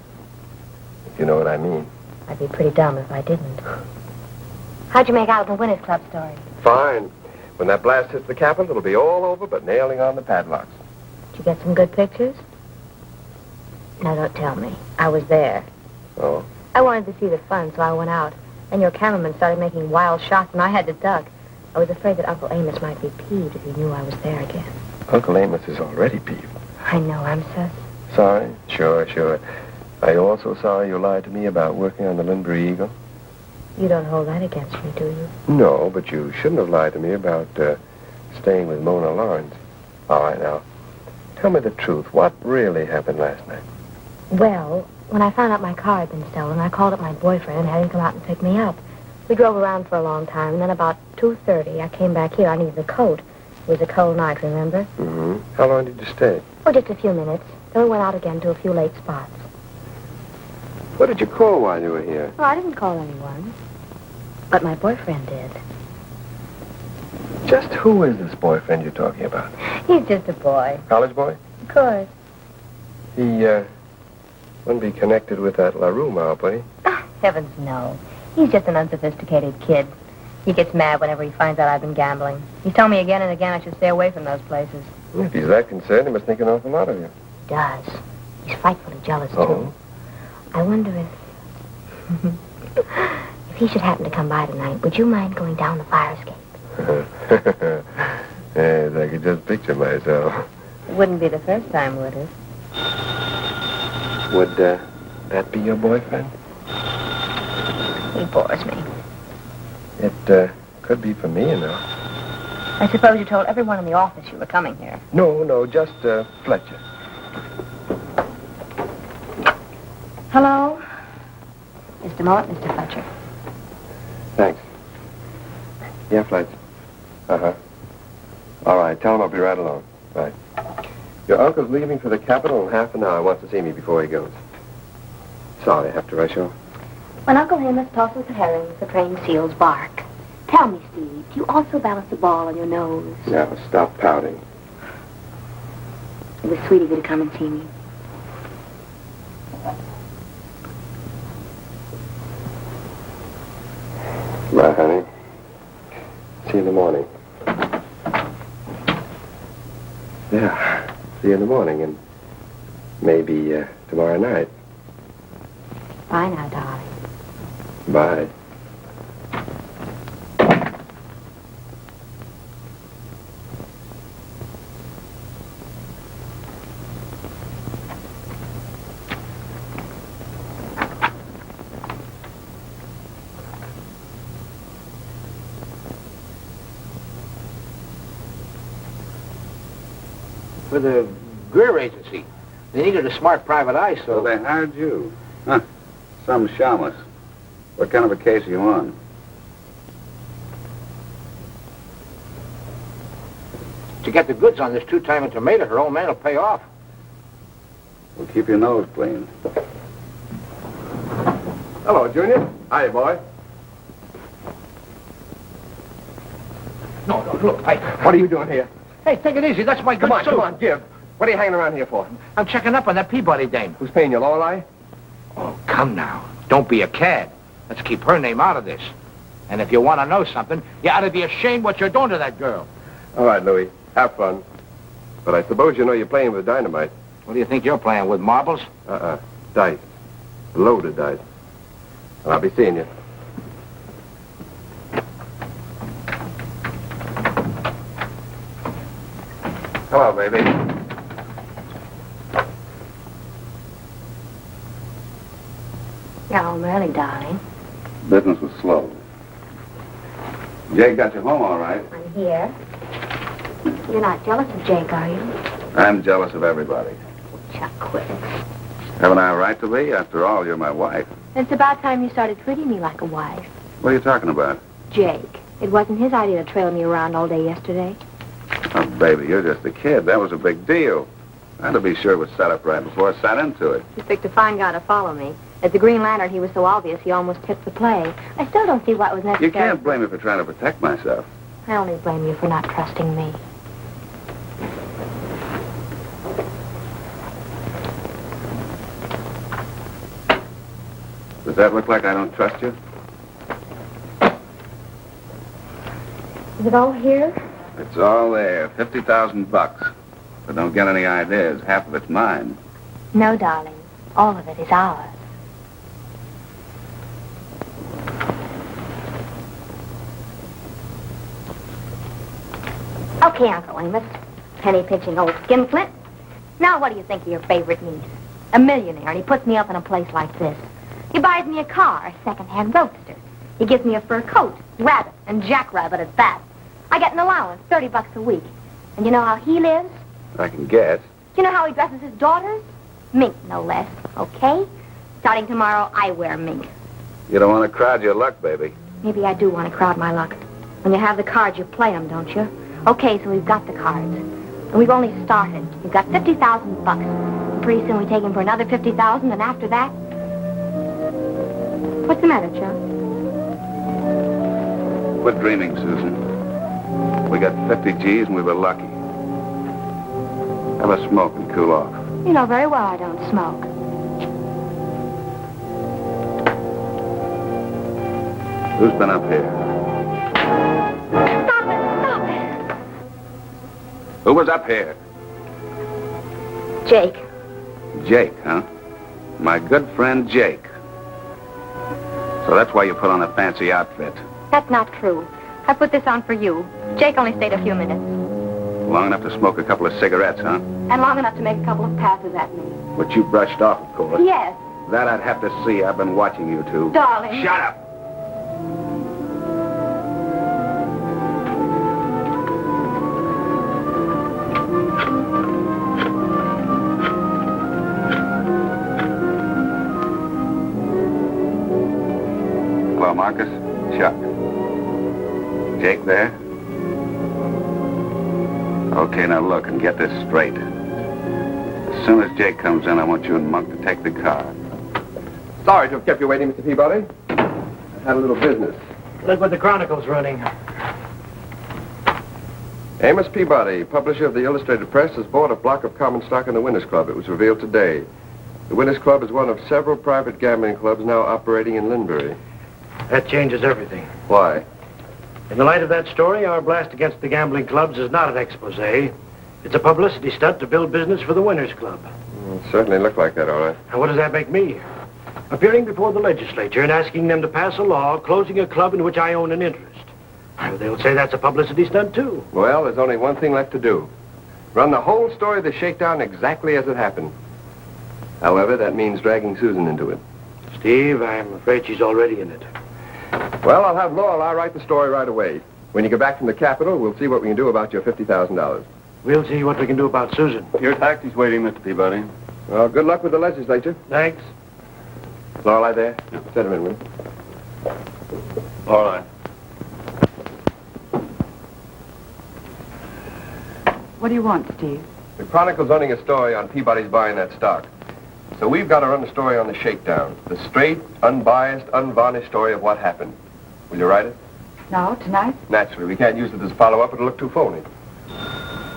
if you know what I mean. I'd be pretty dumb if I didn't. How'd you make out with the Winners Club story? Fine. When that blast hits the Capitol, it'll be all over but nailing on the padlocks. Did you get some good pictures? No, don't tell me. I was there. Oh? I wanted to see the fun, so I went out. And your cameraman started making wild shots, and I had to duck. I was afraid that Uncle Amos might be peeved if he knew I was there again. Uncle Amos is already peeved. I know, I'm sus. Sorry? Sure. Are you also sorry you lied to me about working on the Lindbury Eagle? You don't hold that against me, do you? No, but you shouldn't have lied to me about staying with Mona Lawrence. All right, now, tell me the truth. What really happened last night? Well, when I found out my car had been stolen, I called up my boyfriend and had him come out and pick me up. We drove around for a long time, and then about 2:30, I came back here. I needed a coat. It was a cold night, remember? Mm-hmm. How long did you stay? Oh, just a few minutes. Then we went out again to a few late spots. What did you call while you were here? Oh, I didn't call anyone. But my boyfriend did. Just who is this boyfriend you're talking about? He's just a boy. College boy? Of course. He, wouldn't be connected with that LaRue mob, would he? Oh, heavens, no. He's just an unsophisticated kid. He gets mad whenever he finds out I've been gambling. He's told me again and again I should stay away from those places. If he's that concerned, he must think an awful lot of you. He does. He's frightfully jealous, Oh? too. I wonder if... if he should happen to come by tonight, would you mind going down the fire escape? Yes, I could just picture myself. It wouldn't be the first time, would it? Would, that be your boyfriend? He bores me. It, could be for me, you know. I suppose you told everyone in the office you were coming here. No, just, Fletcher. Hello? Just a moment, Mr. Fletcher. Thanks. Yeah, Fletch. Uh-huh. All right, tell him I'll be right along. Bye. Your uncle's leaving for the Capitol in half an hour. Wants to see me before he goes. Sorry, I have to rush off. When Uncle Amos tosses the herrings, the trained seals bark. Tell me, Steve, do you also balance the ball on your nose? Now, stop pouting. It was sweet of you to come and see me. Bye, honey. See you in the morning. Yeah, see you in the morning, and maybe tomorrow night. Bye now, darling. Bye. For the Greer agency. They needed a smart private eye, So so... they hired you. Huh. Some shamus. What kind of a case are you on? To get the goods on this two-timing tomato, her old man will pay off. Well, keep your nose clean. Hello, Junior. Hi, boy. No, look, What are you doing here? Hey, take it easy. That's my good suit. Come on, give. What are you hanging around here for? I'm checking up on that Peabody dame. Who's paying you, Lorelei? Oh, come now. Don't be a cad. Let's keep her name out of this. And if you want to know something, you ought to be ashamed what you're doing to that girl. All right, Louis. Have fun. But I suppose you know you're playing with dynamite. What do you think you're playing with, marbles? Dice. Loaded dice. And I'll be seeing you. Hello, baby. You're home early, darling. Business was slow. Jake got you home all right. I'm here. You're not jealous of Jake, are you? I'm jealous of everybody. Chuck, quit it. Haven't I a right to be? After all, you're my wife. It's about time you started treating me like a wife. What are you talking about? Jake. It wasn't his idea to trail me around all day yesterday. Oh, baby, you're just a kid. That was a big deal. I had to be sure it was set up right before I sat into it. He picked a fine guy to follow me. As the Green Lantern, he was so obvious he almost tipped the play. I still don't see what was necessary. You can't blame me for trying to protect myself. I only blame you for not trusting me. Does that look like I don't trust you? Is it all here? It's all there. $50,000 bucks. But don't get any ideas. Half of it's mine. No, darling. All of it is ours. Okay, Uncle Amos. Penny pinching old skinflint. Now what do you think of your favorite niece? A millionaire, and he puts me up in a place like this. He buys me a car, a second-hand roadster. He gives me a fur coat, rabbit, and jackrabbit at that. I get an allowance, $30 a week. And you know how he lives? I can guess. You know how he dresses his daughters? Mink, no less, okay? Starting tomorrow, I wear mink. You don't want to crowd your luck, baby. Maybe I do want to crowd my luck. When you have the cards, you play them, don't you? Okay, so we've got the cards. And we've only started. We've got $50,000 bucks. Pretty soon we take him for another $50,000, and after that... What's the matter, Chuck? Quit dreaming, Susan. We got 50 G's and we were lucky. Have a smoke and cool off. You know very well I don't smoke. Who's been up here? Stop it! Stop it! Who was up here? Jake. Jake, huh? My good friend Jake. So that's why you put on a fancy outfit. That's not true. I put this on for you. Jake only stayed a few minutes. Long enough to smoke a couple of cigarettes, huh? And long enough to make a couple of passes at me. Which you brushed off, of course. Yes. That I'd have to see. I've been watching you two. Darling. Shut up! Hello, Marcus. Chuck. Jake there? Okay, now look and get this straight. As soon as Jake comes in, I want you and Monk to take the car. Sorry to have kept you waiting, Mr. Peabody. I had a little business. Look what the Chronicle's running. Amos Peabody, publisher of the Illustrated Press, has bought a block of common stock in the Winners Club. It was revealed today. The Winners Club is one of several private gambling clubs now operating in Linbury. That changes everything. Why? In the light of that story, our blast against the gambling clubs is not an expose. It's a publicity stunt to build business for the Winners Club. It certainly looked like that, all right. And what does that make me? Appearing before the legislature and asking them to pass a law closing a club in which I own an interest. They'll say that's a publicity stunt, too. Well, there's only one thing left to do. Run the whole story of the shakedown exactly as it happened. However, that means dragging Susan into it. Steve, I'm afraid she's already in it. Well, I'll have Lorelei write the story right away. When you get back from the Capitol, we'll see what we can do about your $50,000. We'll see what we can do about Susan. Your taxi's waiting, Mr. Peabody. Well, good luck with the legislature. Thanks. Lorelei there? Send him in with me. All right. What do you want, Steve? The Chronicle's running a story on Peabody's buying that stock. So we've got to run a story on the shakedown. The straight, unbiased, unvarnished story of what happened. Will you write it? No, tonight? Naturally. We can't use it as follow-up. It'll look too phony.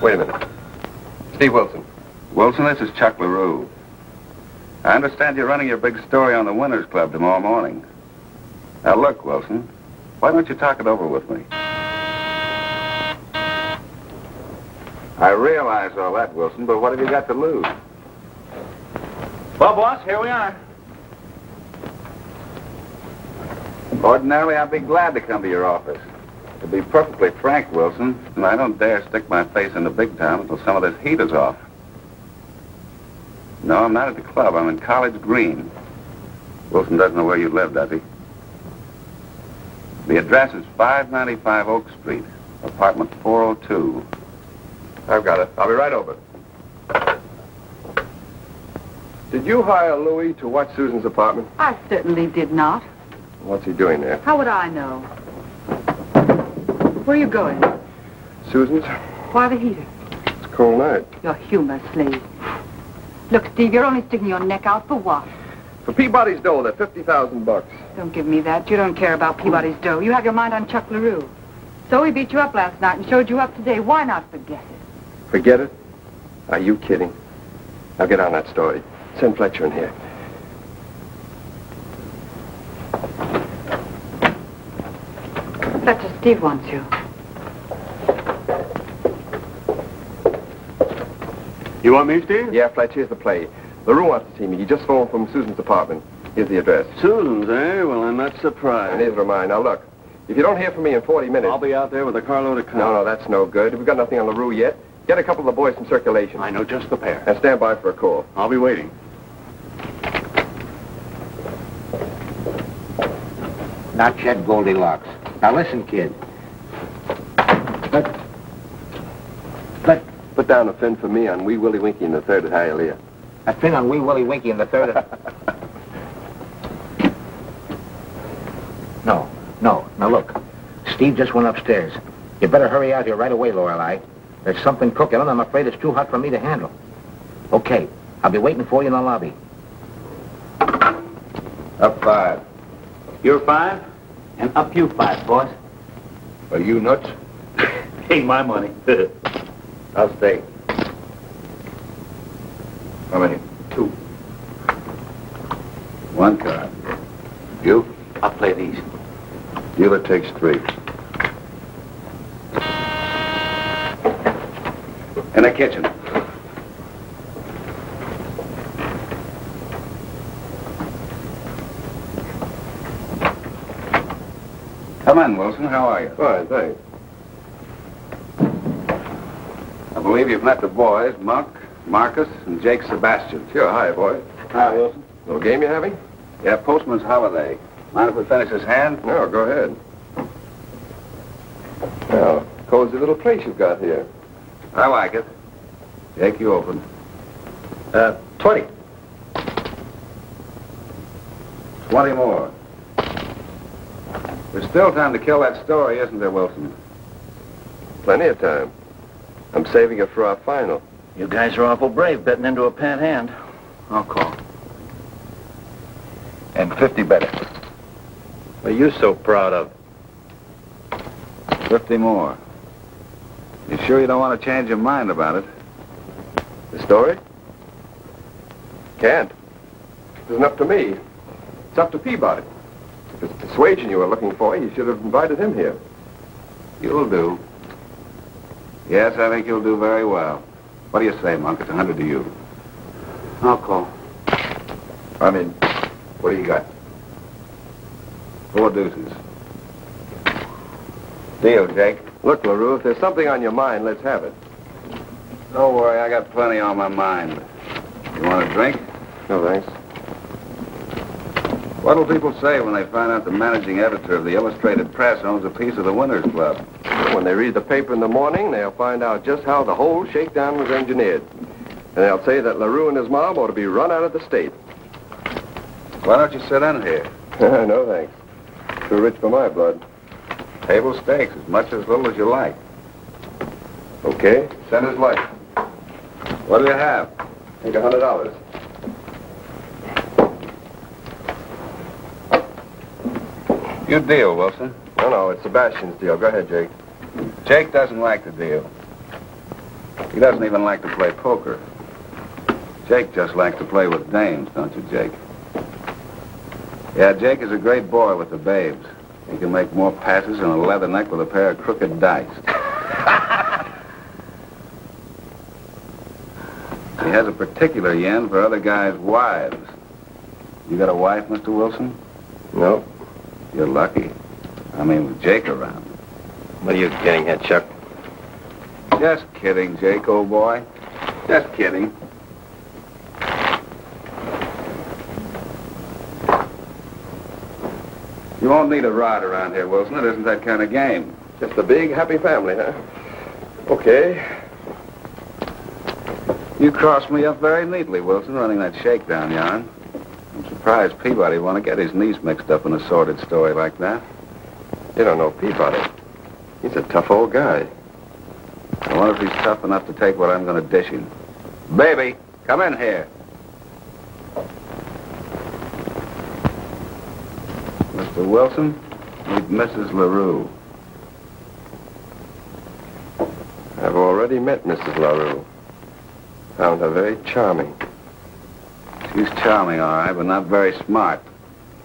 Wait a minute. Steve Wilson. Wilson, this is Chuck LaRue. I understand you're running your big story on the Winners Club tomorrow morning. Now, look, Wilson, why don't you talk it over with me? I realize all that, Wilson, but what have you got to lose? Well, boss, here we are. Ordinarily, I'd be glad to come to your office. To be perfectly frank, Wilson, I don't dare stick my face in the big time until some of this heat is off. No, I'm not at the club. I'm in College Green. Wilson doesn't know where you live, does he? The address is 595 Oak Street, apartment 402. I've got it. I'll be right over. Did you hire Louis to watch Susan's apartment? I certainly did not. What's he doing there? How would I know? Where are you going? Susan's? Why the heater? It's a cold night. Your humor, slave. Look, Steve, you're only sticking your neck out for what? For Peabody's dough, they're $50,000. Don't give me that. You don't care about Peabody's dough. You have your mind on Chuck LaRue. So he beat you up last night and showed you up today. Why not forget it? Forget it? Are you kidding? Now get on that story. Send Fletcher in here. Fletcher, Steve wants you. You want me, Steve? Yeah, Fletcher, here's the play. LaRue wants to see me. He just phoned from Susan's apartment. Here's the address. Susan's, eh? Well, I'm not surprised. And neither am I. Now, look. If you don't hear from me in 40 minutes... I'll be out there with a carload of No, that's no good. We've got nothing on LaRue yet. Get a couple of the boys from circulation. I know just the pair. And stand by for a call. I'll be waiting. Not yet, Goldilocks. Now listen, kid. Put down a fin for me on Wee Willie Winky in the third at Hialeah. A fin on Wee Willie Winky in the third. No. Now look. Steve just went upstairs. You better hurry out here right away, Lorelei. There's something cooking, and I'm afraid it's too hot for me to handle. Okay. I'll be waiting for you in the lobby. Up 5. You're 5, and up you 5, boss. Are you nuts? Ain't my money. I'll stay. How many? 2. 1 card. You? I'll play these. Dealer takes 3. In the kitchen. Come in, Wilson. How are you? Fine, thanks. I believe you've met the boys, Monk, Marcus, and Jake Sebastian. Sure. Hi, boy. Hi, Wilson. Little game you're having? Yeah, postman's holiday. Mind if we finish his hand? No, go ahead. Well, cozy little place you've got here. I like it. Jake, you open. 20. 20 more. There's still time to kill that story, isn't there, Wilson? Plenty of time. I'm saving it for our final. You guys are awful brave betting into a pat hand. I'll call. And 50 better. What are you so proud of? 50 more. You sure you don't want to change your mind about it? The story? Can't. It isn't up to me. It's up to Peabody. If it's persuasion you were looking for, you should have invited him here. You'll do. Yes, I think you'll do very well. What do you say, Monk? It's 100 to you. I'll call. I mean, what do you got? 4 deuces. Deal, Jake. Look, LaRue, if there's something on your mind, let's have it. Don't worry, I got plenty on my mind. You want a drink? No, thanks. What'll people say when they find out the managing editor of the Illustrated Press owns a piece of the Winners Club? When they read the paper in the morning, they'll find out just how the whole shakedown was engineered. And they'll say that LaRue and his mob ought to be run out of the state. Why don't you sit in here? No, thanks. Too rich for my blood. Table stakes, as much as little as you like. Okay, send his life. What do you have? Take $100. You deal, Wilson. No, it's Sebastian's deal. Go ahead, Jake. Jake doesn't like the deal. He doesn't even like to play poker. Jake just likes to play with dames, don't you, Jake? Yeah, Jake is a great boy with the babes. He can make more passes in a leather neck with a pair of crooked dice. He has a particular yen for other guys' wives. You got a wife, Mr. Wilson? No. You're lucky. I mean, with Jake around. What are you getting at, Chuck? Just kidding, Jake, old boy. Just kidding. You won't need a rod around here, Wilson. It isn't that kind of game. Just a big, happy family, huh? Okay. You crossed me up very neatly, Wilson, running that shakedown yarn. I'm surprised Peabody want to get his niece mixed up in a sordid story like that. You don't know Peabody. He's a tough old guy. I wonder if he's tough enough to take what I'm going to dish him. Baby, come in here. Mr. Wilson, meet Mrs. LaRue. I've already met Mrs. LaRue. Found her very charming. She's charming, all right, but not very smart.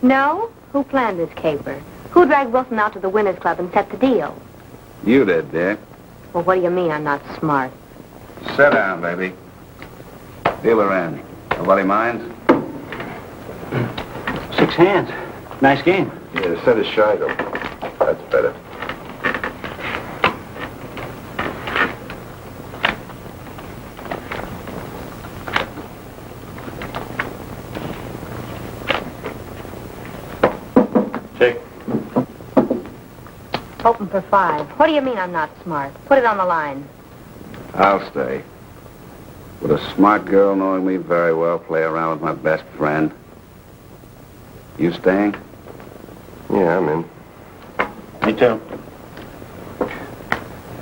No? Who planned this caper? Who dragged Wilson out to the Winners Club and set the deal? You did, dear. Well, what do you mean I'm not smart? Sit down, baby. Dealer in. Nobody minds? 6 hands. Nice game. Yeah, the set is shy, though. That's better. Check. Open for 5. What do you mean I'm not smart? Put it on the line. I'll stay. Would a smart girl knowing me very well play around with my best friend? You staying? Yeah, I'm in. Me too.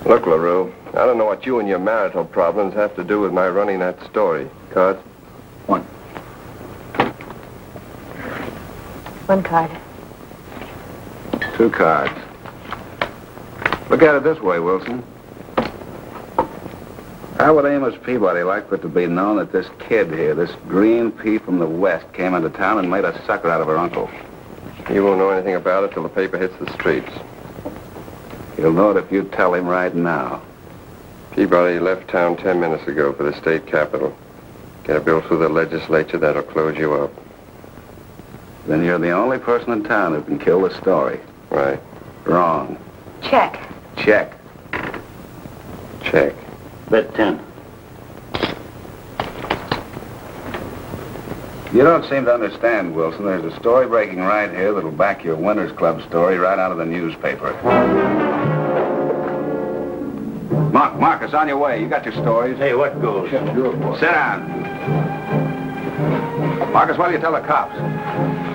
Look, LaRue, I don't know what you and your marital problems have to do with my running that story. Cards? 1. 1 card. 2 cards. Look at it this way, Wilson. How would Amos Peabody like for it to be known that this kid here, this green pea from the West, came into town and made a sucker out of her uncle? He won't know anything about it till the paper hits the streets. He'll know it if you tell him right now. Peabody left town 10 minutes ago for the state capitol. Get a bill through the legislature that'll close you up. Then you're the only person in town who can kill the story. Right. Wrong. Check. Check. Check. Bet 10. You don't seem to understand, Wilson. There's a story breaking right here that'll back your Winners Club story right out of the newspaper. Marcus, on your way. You got your stories. Hey, what goes? Sit down. Marcus, what do you tell the cops?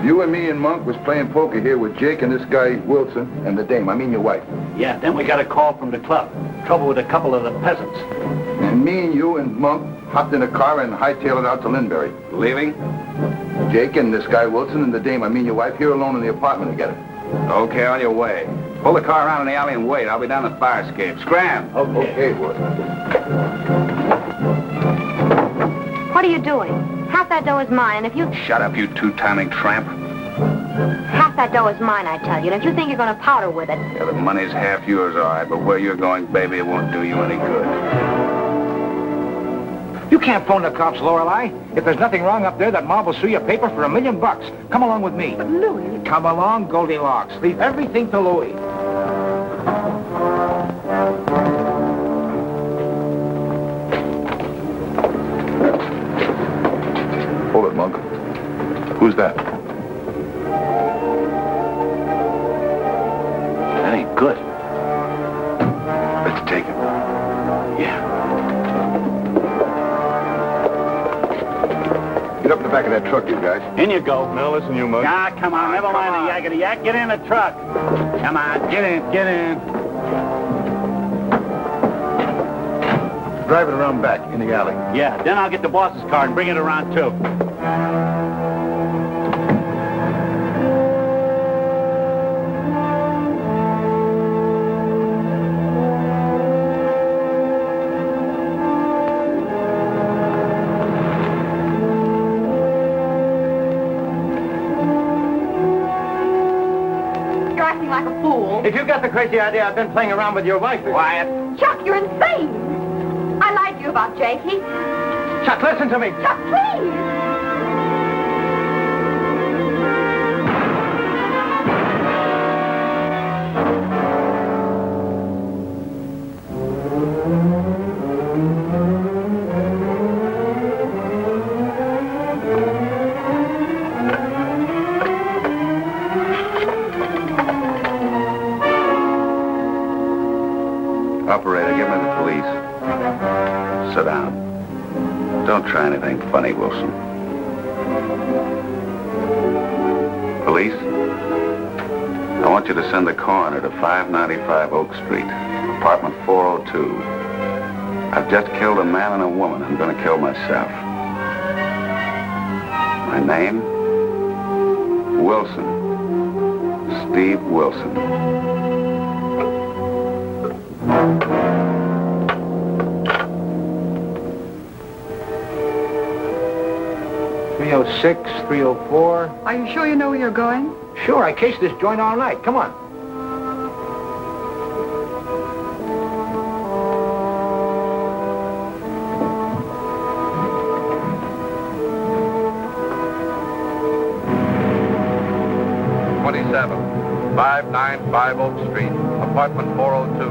You and me and Monk was playing poker here with Jake and this guy Wilson and the dame. I mean your wife. Yeah, then we got a call from the club. Trouble with a couple of the peasants. And me and you and Monk hopped in a car and hightailed it out to Linbury. Leaving? Jake and this guy Wilson and the dame, I mean your wife, here alone in the apartment together. Okay, on your way. Pull the car around in the alley and wait. I'll be down the fire escape. Scram! Okay, boy. What are you doing? Half that dough is mine, and if you... Shut up, you two-timing tramp. Half that dough is mine, I tell you, and if you think you're going to powder with it... Yeah, the money's half yours, all right, but where you're going, baby, it won't do you any good. You can't phone the cops, Lorelei. If there's nothing wrong up there, that mob will sue your paper for $1 million. Come along with me. But Louis... Come along, Goldilocks. Leave everything to Louis. Hold it, Monk. Who's that? That ain't good. Let's take him. Yeah. Get up in the back of that truck, you guys. In you go. Now listen, you mug. Ah, come on, never mind the yakety yak. Get in the truck. Come on, get in. Drive it around back in the alley. Yeah, then I'll get the boss's car and bring it around, too. You're acting like a fool. If you got the crazy idea I've been playing around with your wife... Quiet. Chuck, you're insane. I lied to you about Jake. Chuck, listen to me. Chuck, please. Operator, give me the police. Sit down. Don't try anything funny, Wilson. Police? I want you to send the coroner to 595 Oak Street, apartment 402. I've just killed a man and a woman. I'm going to kill myself. My name? Wilson. Steve Wilson. 306, 304. Are you sure you know where you're going? Sure, I cased this joint all night. Come on. #27, 595 Oak Street, apartment 402,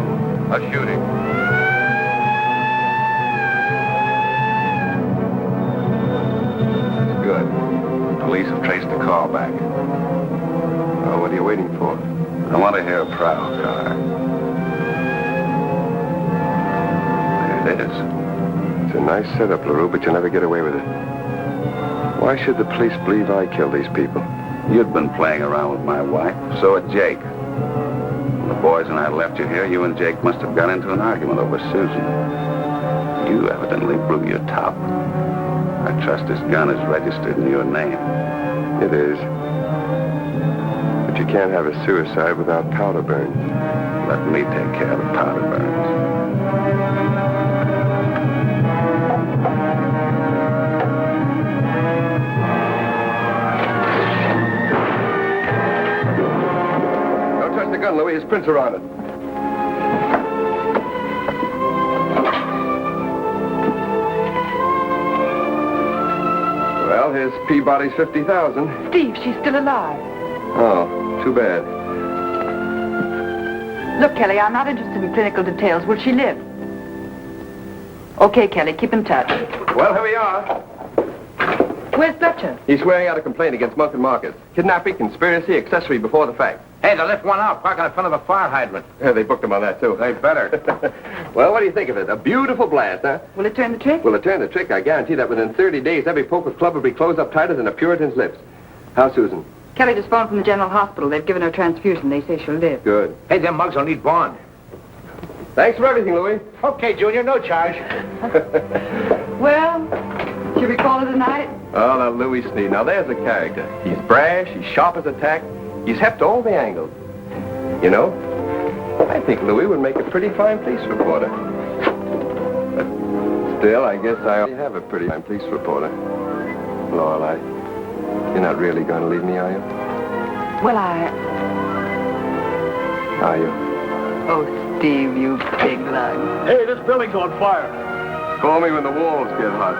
a shooting. Good. Police have traced the call back. Oh, what are you waiting for? I want to hear a prowl car. There it is. It's a nice setup, LaRue, but you'll never get away with it. Why should the police believe I killed these people? You'd been playing around with my wife. So had Jake. When the boys and I left you here, you and Jake must have got into an argument over Susan. You evidently blew your top. I trust this gun is registered in your name. It is. But you can't have a suicide without powder burns. Let me take care of the powder burns. Don't touch the gun, Louis. His prints are on it. Well, here's Peabody's 50,000. Steve, she's still alive. Oh, too bad. Look, Kelly, I'm not interested in clinical details. Will she live? Okay, Kelly, keep in touch. Well, here we are. Where's Fletcher? He's swearing out a complaint against Monk and Marcus. Kidnapping, conspiracy, accessory before the fact. Hey, they left one out, parking in front of a fire hydrant. Yeah, they booked him on that, too. They better. Well, what do you think of it? A beautiful blast, huh? Will it turn the trick? Will it turn the trick? I guarantee that within 30 days, every poker club will be closed up tighter than a Puritan's lips. How's Susan? Kelly just phoned from the general hospital. They've given her a transfusion. They say she'll live. Good. Hey, them mugs will need bond. Thanks for everything, Louis. Okay, Junior, no charge. Well, should we call it a night? Oh, now, Louis Sneed. Now, there's a character. He's brash, he's sharp as a tack, he's hep to all the angles. You know, I think Louis would make a pretty fine police reporter. But still, I guess I already have a pretty fine police reporter. Lorelei, you're not really going to leave me, are you? Well, Are you? Oh, Steve, you big lug. Hey, this building's on fire. Call me when the walls get hot.